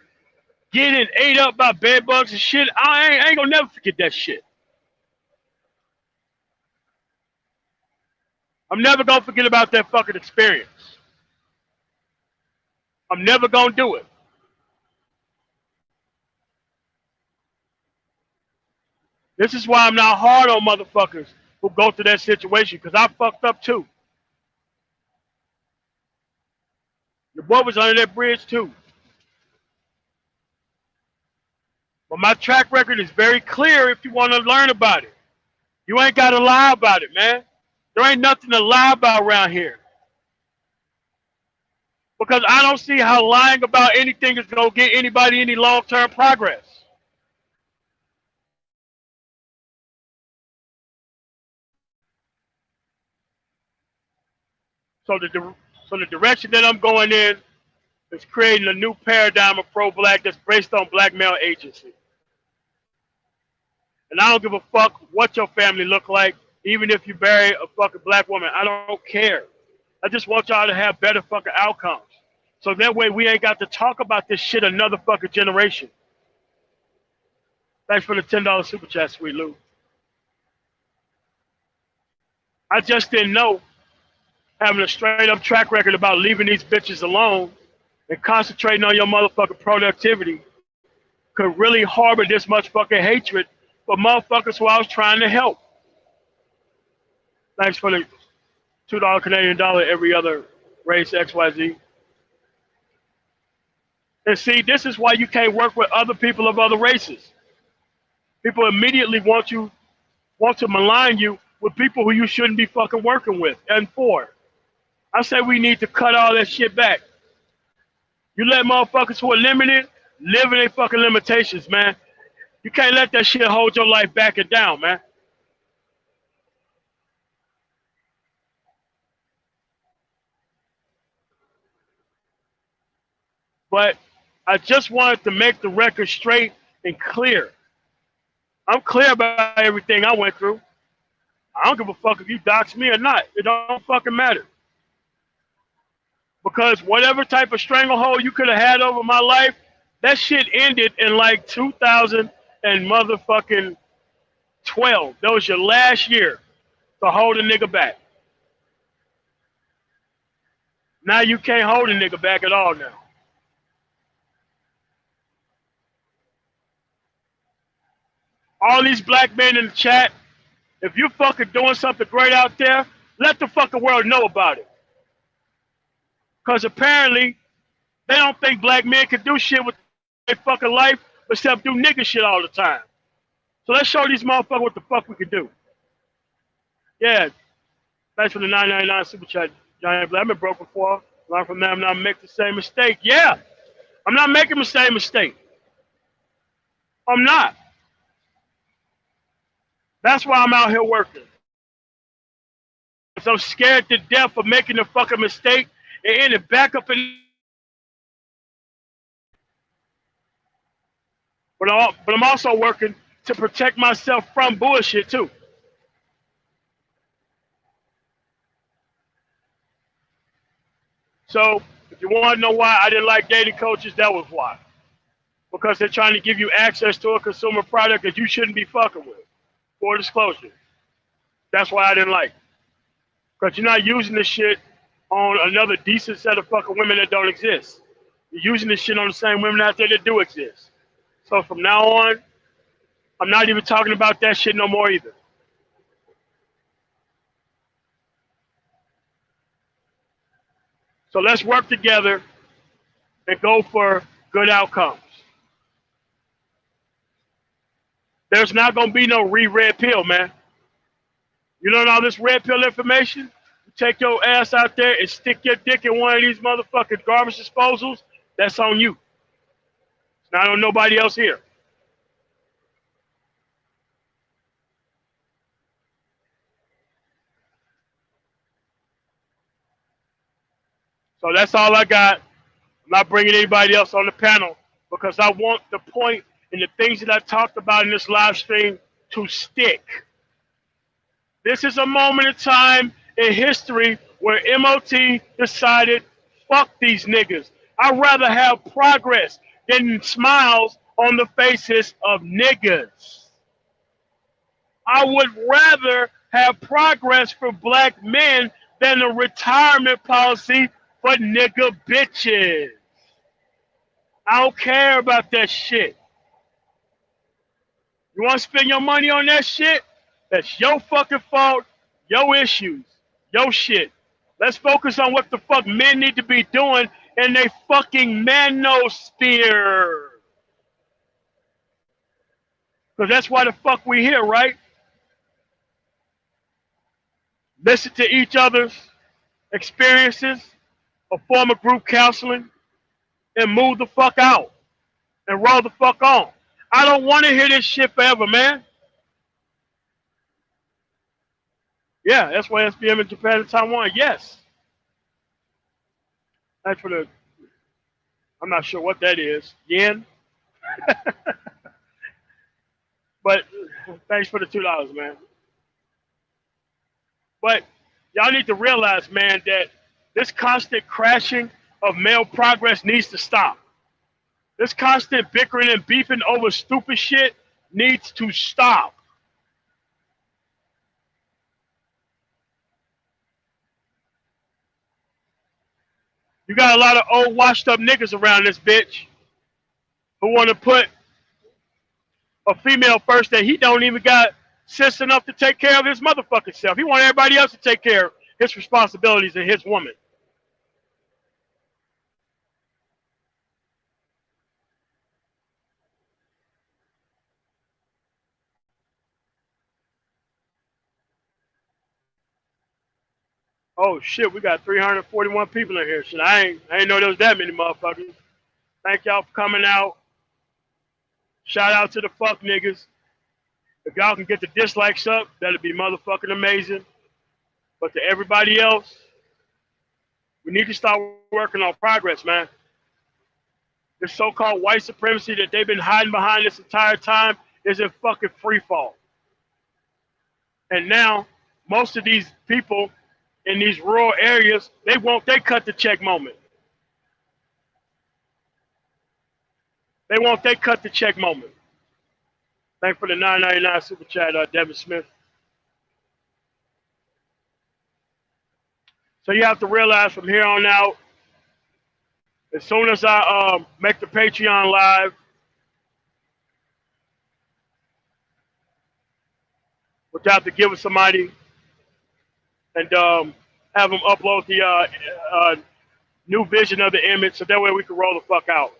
getting ate up by bed bugs and shit. I ain't gonna never forget that shit. I'm never gonna forget about that fucking experience. I'm never gonna do it. This is why I'm not hard on motherfuckers who go through that situation, because I fucked up too. Your boy was under that bridge too. But my track record is very clear if you want to learn about it. You ain't got to lie about it, man. There ain't nothing to lie about around here. Because I don't see how lying about anything is going to get anybody any long-term progress. So the direction that I'm going in is creating a new paradigm of pro-black that's based on black male agency. And I don't give a fuck what your family look like, even if you marry a fucking black woman. I don't care. I just want y'all to have better fucking outcomes. So that way we ain't got to talk about this shit another fucking generation. Thanks for the $10 super chat, Sweet Lou. I just didn't know having a straight up track record about leaving these bitches alone and concentrating on your motherfucking productivity could really harbor this much fucking hatred for motherfuckers who I was trying to help. Thanks for the $2 Canadian dollar every other race XYZ. And see, this is why you can't work with other people of other races. People immediately want to malign you with people who you shouldn't be fucking working with and for. I say we need to cut all that shit back. You let motherfuckers who are limited live in their fucking limitations, man. You can't let that shit hold your life back and down, man. But I just wanted to make the record straight and clear. I'm clear about everything I went through. I don't give a fuck if you dox me or not. It don't fucking matter. Because whatever type of stranglehold you could have had over my life, that shit ended in like 2000 and motherfucking 12. That was your last year to hold a nigga back. Now you can't hold a nigga back at all now. All these black men in the chat, if you fucking doing something great out there, let the fucking world know about it. Because apparently, they don't think black men can do shit with their fucking life except do nigga shit all the time. So let's show these motherfuckers what the fuck we can do. Yeah, thanks for the $9.99 super chat, Giant Black. I've been broke before. Learn from them, not make the same mistake. Yeah, I'm not making the same mistake. I'm not. That's why I'm out here working. Because I'm scared to death of making a fucking mistake and ending back up in. But I'm also working to protect myself from bullshit too. So if you want to know why I didn't like dating coaches, that was why. Because they're trying to give you access to a consumer product that you shouldn't be fucking with. Full disclosure. That's why I didn't like it. Because you're not using this shit on another decent set of fucking women that don't exist. You're using this shit on the same women out there that do exist. So from now on, I'm not even talking about that shit no more either. So let's work together and go for good outcomes. There's not going to be no red pill, man. You learn all this red pill information, you take your ass out there and stick your dick in one of these motherfucking garbage disposals, that's on you. It's not on nobody else here. So that's all I got. I'm not bringing anybody else on the panel because I want the point and the things that I talked about in this live stream to stick. This is a moment in time in history where MOT decided, fuck these niggas. I'd rather have progress than smiles on the faces of niggas. I would rather have progress for black men than a retirement policy for nigga bitches. I don't care about that shit. You want to spend your money on that shit? That's your fucking fault, your issues, your shit. Let's focus on what the fuck men need to be doing in their fucking manosphere. Because that's why the fuck we here, right? Listen to each other's experiences, a form of group counseling, and move the fuck out and roll the fuck on. I don't want to hear this shit forever, man. Yeah, that's why SPM in Japan and Taiwan. Yes. Thanks for the, I'm not sure what that is. Yen? But thanks for the $2, man. But y'all need to realize, man, that this constant crashing of male progress needs to stop. This constant bickering and beefing over stupid shit needs to stop. You got a lot of old washed up niggas around this bitch who want to put a female first that he don't even got sense enough to take care of his motherfucking self. He want everybody else to take care of his responsibilities and his woman. Oh shit, we got 341 people in here. Shit, I ain't know there was that many motherfuckers. Thank y'all for coming out. Shout out to the fuck niggas. If y'all can get the dislikes up, that'd be motherfucking amazing. But to everybody else, we need to start working on progress, man. This so-called white supremacy that they've been hiding behind this entire time is in fucking free fall. And now, most of these people in these rural areas, they want their cut the check moment. They want their cut the check moment. Thank you for the 9.99 super chat, Devin Smith. So you have to realize from here on out, as soon as I make the Patreon live, which I have to give it somebody and have them upload the new vision of the image so that way we can roll the fuck out.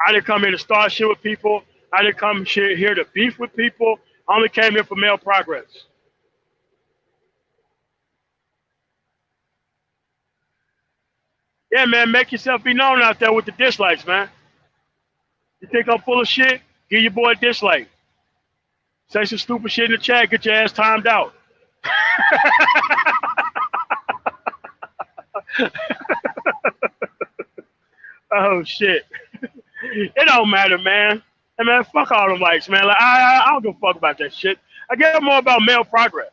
I didn't come here to start shit with people. I didn't come here to beef with people. I only came here for male progress. Yeah, man, make yourself be known out there with the dislikes, man. You think I'm full of shit? Give your boy a dislike. Say some stupid shit in the chat, get your ass timed out. Oh, shit. It don't matter, man. Hey, man, fuck all them likes, man. Like, I don't give a fuck about that shit. I care more about male progress.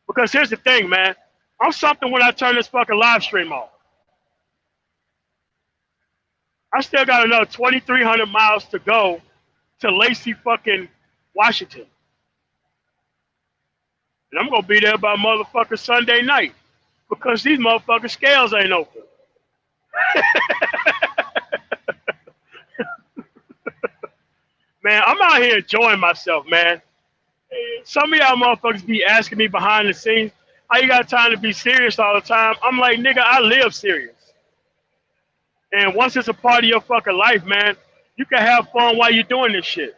Because here's the thing, man. I'm something when I turn this fucking live stream on. I still got another 2,300 miles to go to Lacey fucking Washington. And I'm going to be there by motherfucking Sunday night. Because these motherfucking scales ain't open. Man, I'm out here enjoying myself, man. Some of y'all motherfuckers be asking me behind the scenes, how you got time to be serious all the time? I'm like, nigga, I live serious. And once it's a part of your fucking life, man, you can have fun while you're doing this shit.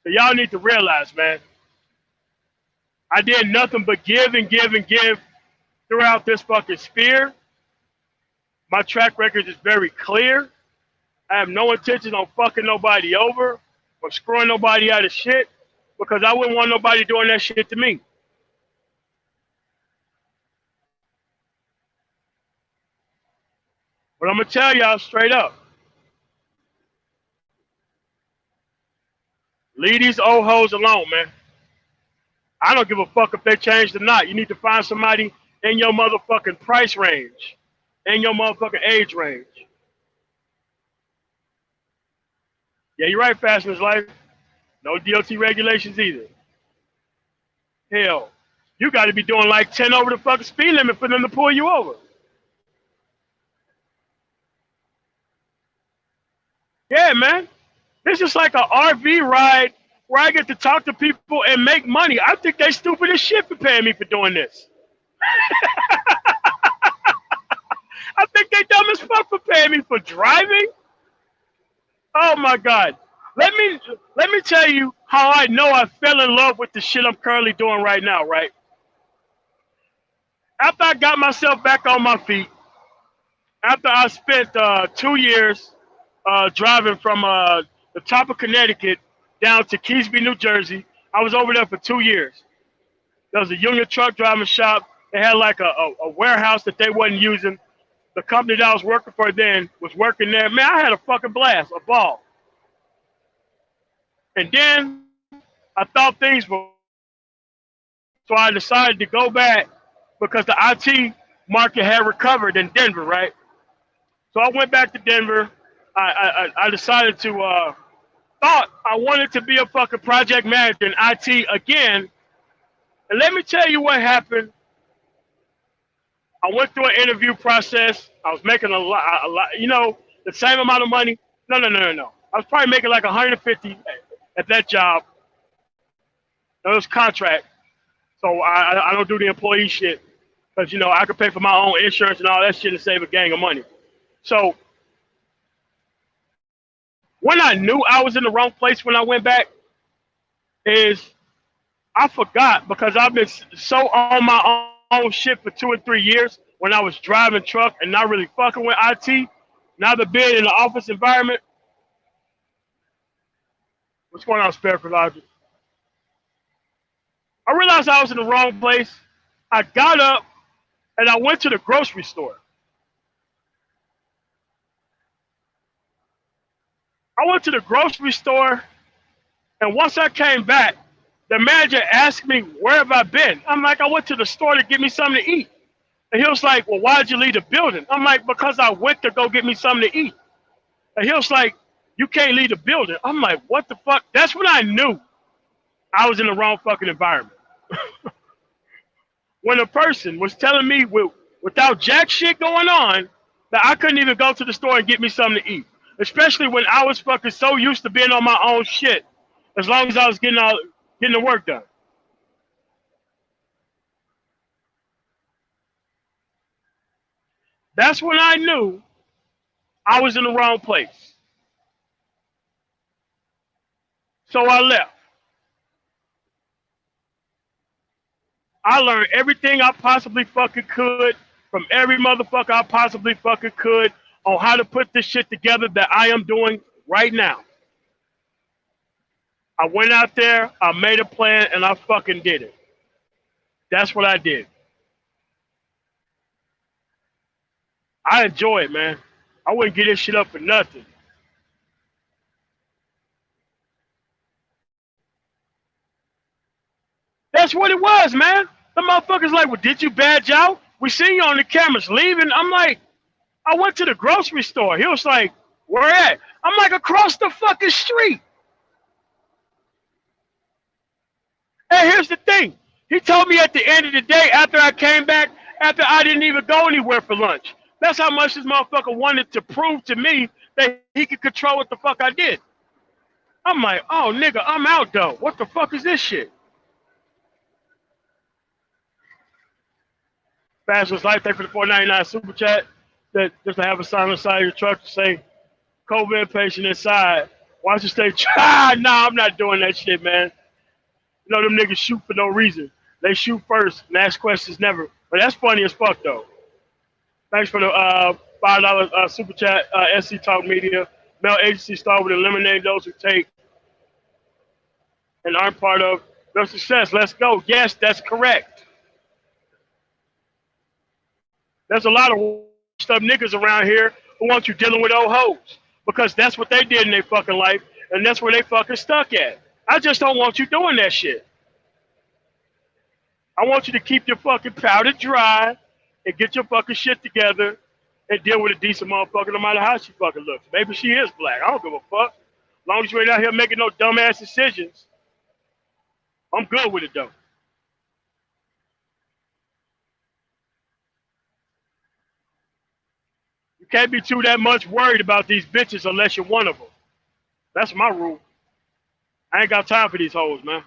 So y'all need to realize, man, I did nothing but give and give and give throughout this fucking sphere. My track record is very clear. I have no intention on fucking nobody over or screwing nobody out of shit because I wouldn't want nobody doing that shit to me. But I'm going to tell y'all straight up. Leave these old hoes alone, man. I don't give a fuck if they changed or not. You need to find somebody in your motherfucking price range, in your motherfucking age range. Yeah, you're right, Fast is Life. No DOT regulations either. Hell, you got to be doing like 10 over the fucking speed limit for them to pull you over. Yeah, man. It's just like an RV ride where I get to talk to people and make money. I think they stupid as shit for paying me for doing this. I think they dumb as fuck for paying me for driving. Oh my God. Let me tell you how I know I fell in love with the shit I'm currently doing right now, right? After I got myself back on my feet, after I spent 2 years driving from the top of Connecticut down to Keesby, New Jersey, I was over there for 2 years. There was a union truck driving shop. They had like a warehouse that they wasn't using. The company that I was working for then was working there. Man, I had a fucking blast, a ball. And then I thought things were, so I decided to go back because the IT market had recovered in Denver, right? So I went back to Denver. I decided to, thought I wanted to be a fucking project manager in IT again. And let me tell you what happened. I went through an interview process. I was making a lot, you know, the same amount of money. No. I was probably making like 150 at that job. That was contract. So I don't do the employee shit because, you know, I could pay for my own insurance and all that shit and save a gang of money. So when I knew I was in the wrong place when I went back is I forgot because I've been so on my own shit for 2 or 3 years when I was driving truck and not really fucking with IT. Now that being in the office environment. What's going on, Spherical Logic? I realized I was in the wrong place. I got up and I went to the grocery store. I went to the grocery store, and once I came back, the manager asked me, where have I been? I'm like, I went to the store to get me something to eat. And he was like, well, why'd you leave the building? I'm like, because I went to go get me something to eat. And he was like, you can't leave the building. I'm like, what the fuck? That's when I knew I was in the wrong fucking environment. When a person was telling me without jack shit going on that I couldn't even go to the store and get me something to eat. Especially when I was fucking so used to being on my own shit. As long as I was getting the work done. That's when I knew I was in the wrong place. So I left. I learned everything I possibly fucking could from every motherfucker I possibly fucking could on how to put this shit together that I am doing right now. I went out there, I made a plan, and I fucking did it. That's what I did. I enjoy it, man. I wouldn't get this shit up for nothing. That's what it was, man. The motherfuckers like, well, did you badge out? We seen you on the cameras leaving. I'm like, I went to the grocery store. He was like, where at? I'm like, across the fucking street. And here's the thing. He told me at the end of the day, after I came back, after I didn't even go anywhere for lunch. That's how much this motherfucker wanted to prove to me that he could control what the fuck I did. I'm like, oh, nigga, I'm out, though. What the fuck is this shit? Fastest Life, thank you for the 499 super chat. That just to have a sign on the side of your truck to say, COVID patient inside. Why don't you stay? Nah, I'm not doing that shit, man. You know them niggas shoot for no reason. They shoot first and ask questions never. But that's funny as fuck though. Thanks for the $5 super chat. SC Talk Media. Male agency start with eliminating those who take and aren't part of their success. Let's go. Yes, that's correct. There's a lot of stuff niggas around here who want you dealing with old hoes because that's what they did in their fucking life and that's where they fucking stuck at. I just don't want you doing that shit. I want you to keep your fucking powder dry and get your fucking shit together and deal with a decent motherfucker no matter how she fucking looks. Maybe she is black. I don't give a fuck. As long as you ain't out here making no dumbass decisions, I'm good with it though. You can't be too that much worried about these bitches unless you're one of them. That's my rule. I ain't got time for these hoes, man.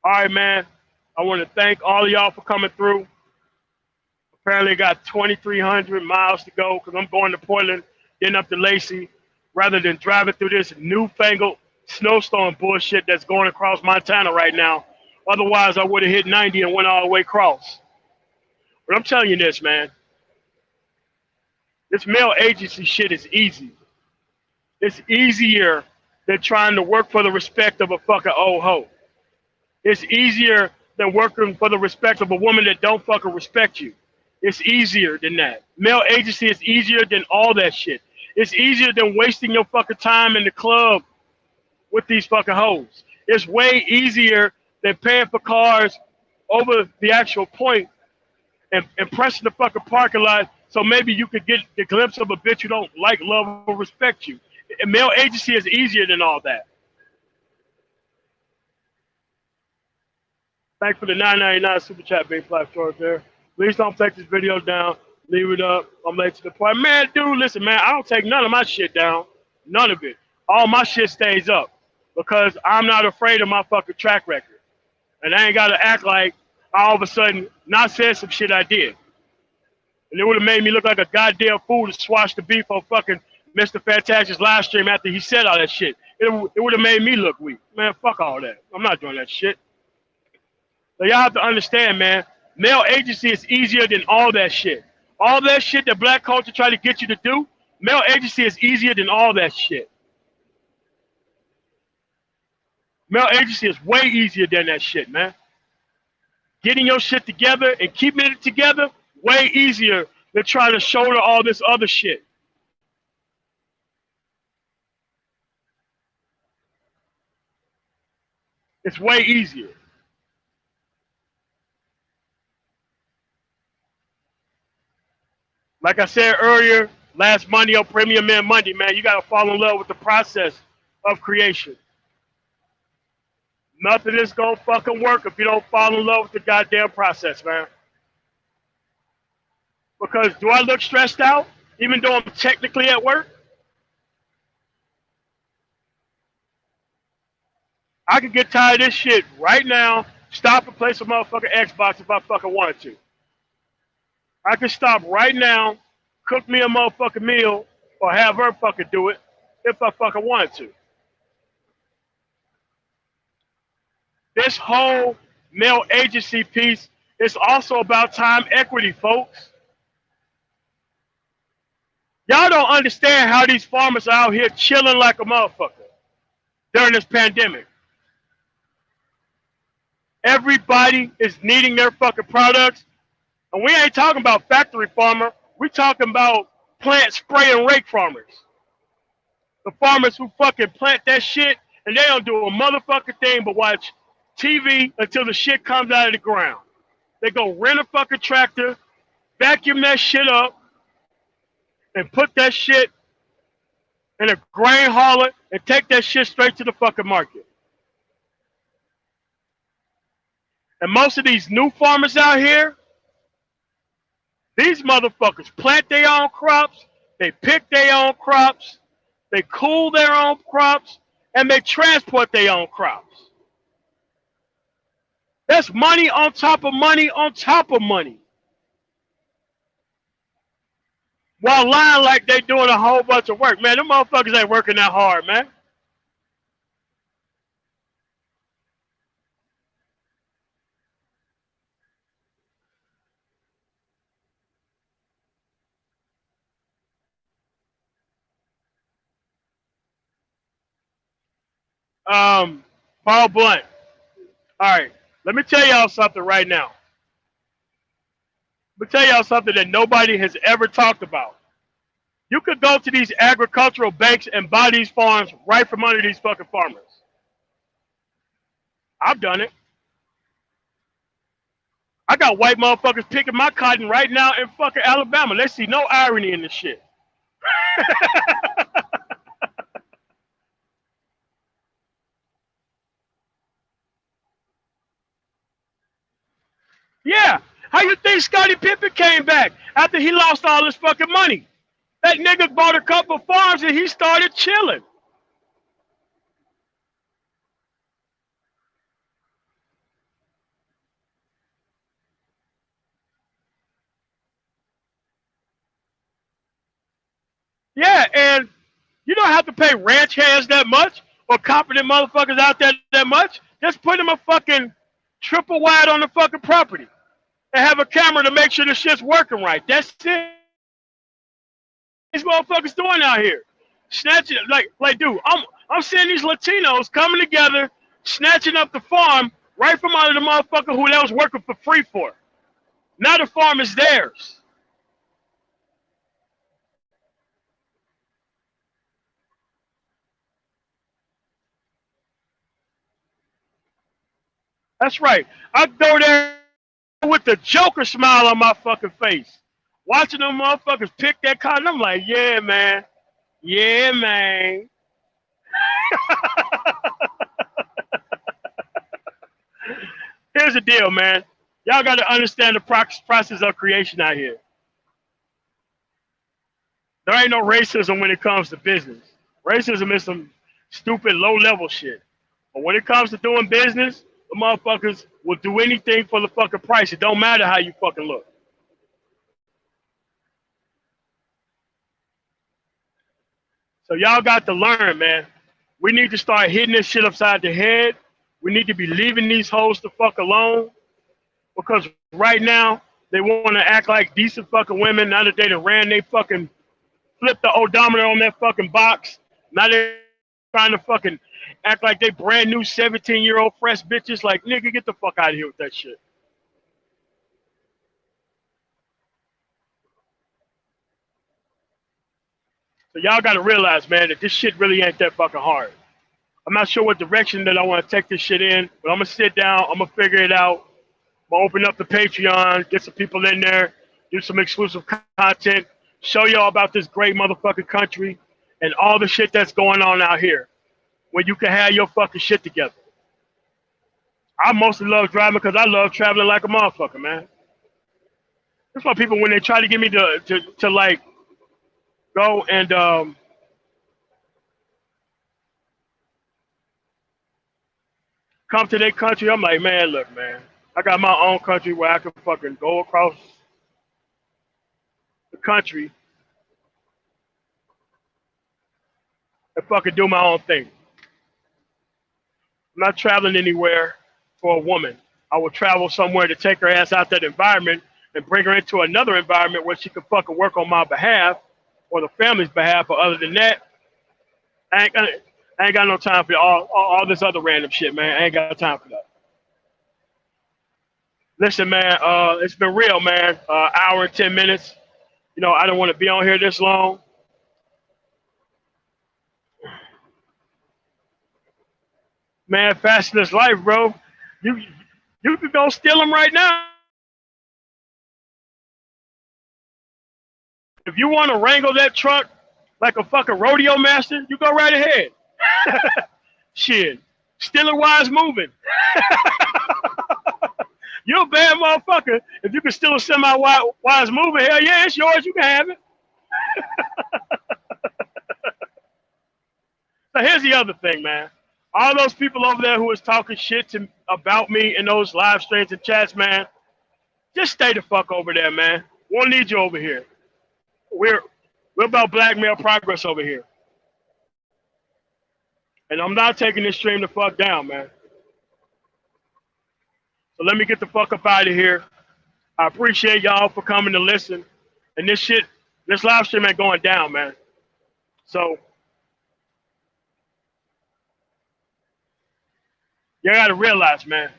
All right, man. I want to thank all of y'all for coming through. Apparently, I got 2,300 miles to go because I'm going to Portland, getting up to Lacey, rather than driving through this newfangled snowstorm bullshit that's going across Montana right now. Otherwise, I would have hit 90 and went all the way across. But I'm telling you this, man. This male agency shit is easy. It's easier than trying to work for the respect of a fucking old hoe. It's easier than working for the respect of a woman that don't fucking respect you. It's easier than that. Male agency is easier than all that shit. It's easier than wasting your fucking time in the club with these fucking hoes. It's way easier than paying for cars over the actual point and pressing the fucking parking lot so maybe you could get the glimpse of a bitch you don't like, love, or respect you. And male agency is easier than all that. Thanks for the 999 super chat, Big Flash George there. Please don't take this video down. Leave it up. I'm late to the party. Man, dude, listen, man, I don't take none of my shit down. None of it. All my shit stays up because I'm not afraid of my fucking track record. And I ain't got to act like I all of a sudden not said some shit I did. And it would have made me look like a goddamn fool to swash the beef on fucking Mr. Fantastic's live stream after he said all that shit. It would have made me look weak. Man, fuck all that. I'm not doing that shit. So y'all have to understand, man, male agency is easier than all that shit. All that shit that black culture try to get you to do, male agency is easier than all that shit. Male agency is way easier than that shit, man. Getting your shit together and keeping it together, way easier than trying to shoulder all this other shit. It's way easier. Like I said earlier, last Monday on Premium Man Monday, man, you gotta fall in love with the process of creation. Nothing is gonna fucking work if you don't fall in love with the goddamn process, man. Because do I look stressed out, even though I'm technically at work? I could get tired of this shit right now, stop and play some motherfucking Xbox if I fucking wanted to. I could stop right now, cook me a motherfucking meal, or have her fucking do it if I fucking wanted to. This whole male agency piece is also about time equity, folks. Y'all don't understand how these farmers are out here chilling like a motherfucker during this pandemic. Everybody is needing their fucking products. And we ain't talking about factory farmer. We talking about plant spray and rake farmers. The farmers who fucking plant that shit and they don't do a motherfucking thing but watch TV until the shit comes out of the ground. They go rent a fucking tractor, vacuum that shit up, and put that shit in a grain hauler and take that shit straight to the fucking market. And most of these new farmers out here, these motherfuckers plant their own crops, they pick their own crops, they cool their own crops, and they transport their own crops. That's money on top of money on top of money. While lying like they doing a whole bunch of work. Man, them motherfuckers ain't working that hard, man. Paul Blunt. All right, let me tell y'all something right now. Let me tell y'all something that nobody has ever talked about. You could go to these agricultural banks and buy these farms right from under these fucking farmers. I've done it. I got white motherfuckers picking my cotton right now in fucking Alabama. They see no irony in this shit. Yeah. How you think Scottie Pippen came back after he lost all his fucking money? That nigga bought a couple farms and he started chilling. Yeah, and you don't have to pay ranch hands that much or competent motherfuckers out there that much. Just put them a fucking triple wide on the fucking property and have a camera to make sure the shit's working right. That's it. These motherfuckers doing out here, snatching like, dude, I'm seeing these Latinos coming together, snatching up the farm right from under the motherfucker who they was working for free for. Now the farm is theirs. That's right. I go there with the Joker smile on my fucking face, watching them motherfuckers pick that cotton. I'm like, yeah, man. Yeah, man. Here's the deal, man. Y'all got to understand the process of creation out here. There ain't no racism when it comes to business. Racism is some stupid low-level shit. But when it comes to doing business, the motherfuckers will do anything for the fucking price. It don't matter how you fucking look. So y'all got to learn, man. We need to start hitting this shit upside the head. We need to be leaving these hoes the fuck alone. Because right now, they want to act like decent fucking women. Now that they done ran, they fucking flipped the odometer on that fucking box. Now they're trying to fucking act like they brand new 17-year-old fresh bitches. Like, nigga, get the fuck out of here with that shit. So y'all got to realize, man, that this shit really ain't that fucking hard. I'm not sure what direction that I want to take this shit in, but I'm going to sit down. I'm going to figure it out. I'm going to open up the Patreon, get some people in there, do some exclusive content, show y'all about this great motherfucking country and all the shit that's going on out here where you can have your fucking shit together. I mostly love driving because I love traveling like a motherfucker, man. That's why people, when they try to get me to like go and come to their country, I'm like, man, look, man, I got my own country where I can fucking go across the country and fucking do my own thing. I'm not traveling anywhere for a woman. I will travel somewhere to take her ass out that environment and bring her into another environment where she can fucking work on my behalf or the family's behalf. But other than that, I ain't got no time for all this other random shit, man. I ain't got time for that. Listen, man, it's been real, man. Hour and 10 minutes. You know, I don't want to be on here this long. Man, fashion is life, bro. You can go steal them right now. If you want to wrangle that truck like a fucking rodeo master, you go right ahead. Shit. Stealing wise moving. You're a bad motherfucker. If you can steal a semi-wise moving, hell yeah, it's yours. You can have it. So here's the other thing, man. All those people over there who is talking shit about me in those live streams and chats, man, just stay the fuck over there, man. We don't need you over here. We're about black male progress over here. And I'm not taking this stream the fuck down, man. So let me get the fuck up out of here. I appreciate y'all for coming to listen. And this live stream ain't going down, man. So you gotta realize, man,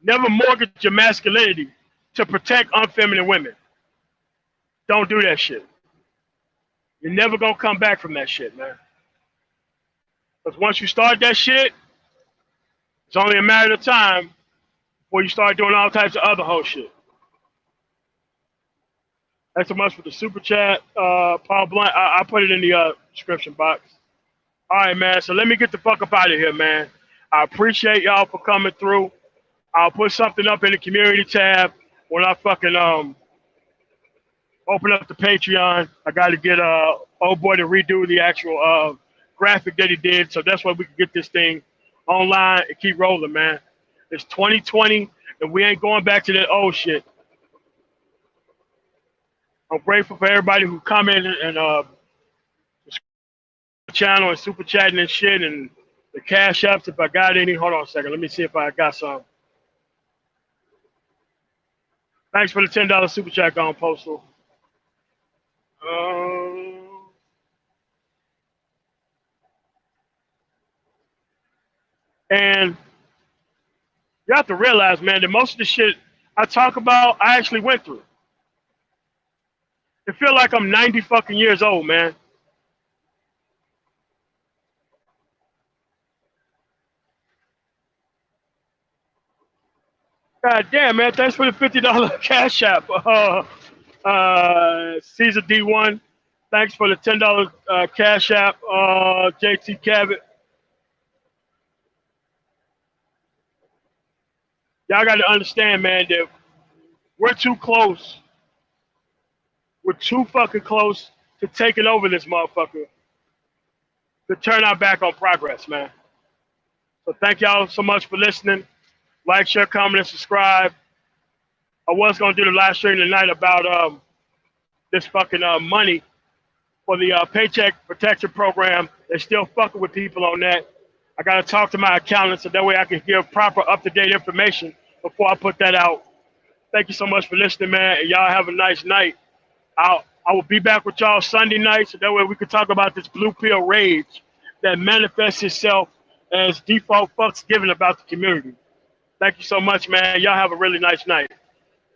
never mortgage your masculinity to protect unfeminine women. Don't do that shit. You're never gonna come back from that shit, man. Because once you start that shit, it's only a matter of time before you start doing all types of other whole shit. Thanks so much for the super chat, Paul Blunt. I put it in the description box. All right, man. So let me get the fuck up out of here, man. I appreciate y'all for coming through. I'll put something up in the community tab when I fucking open up the Patreon. I got to get old boy to redo the actual graphic that he did, so that's why we can get this thing online and keep rolling, man. It's 2020, and we ain't going back to that old shit. I'm grateful for everybody who commented and channel and super chatting and shit, and the cash apps if I got any. Hold on a second. Let me see if I got some. Thanks for the $10 super chat, Gone Postal. And you have to realize, man, that most of the shit I talk about, I actually went through. It feel like I'm 90 fucking years old, man. God damn, man. Thanks for the $50 cash app. Caesar D1. Thanks for the $10 cash app, JT Cabot. Y'all got to understand, man, that we're too close. We're too fucking close to taking over this motherfucker to turn our back on progress, man. So thank y'all so much for listening. Like, share, comment, and subscribe. I was going to do the live stream tonight about this fucking money for the Paycheck Protection Program. They're still fucking with people on that. I got to talk to my accountant so that way I can give proper up-to-date information before I put that out. Thank you so much for listening, man, and y'all have a nice night. I will be back with y'all Sunday night so that way we can talk about this blue pill rage that manifests itself as default fucks given about the community. Thank you so much, man. Y'all have a really nice night.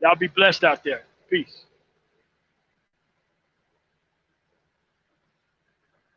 Y'all be blessed out there. Peace.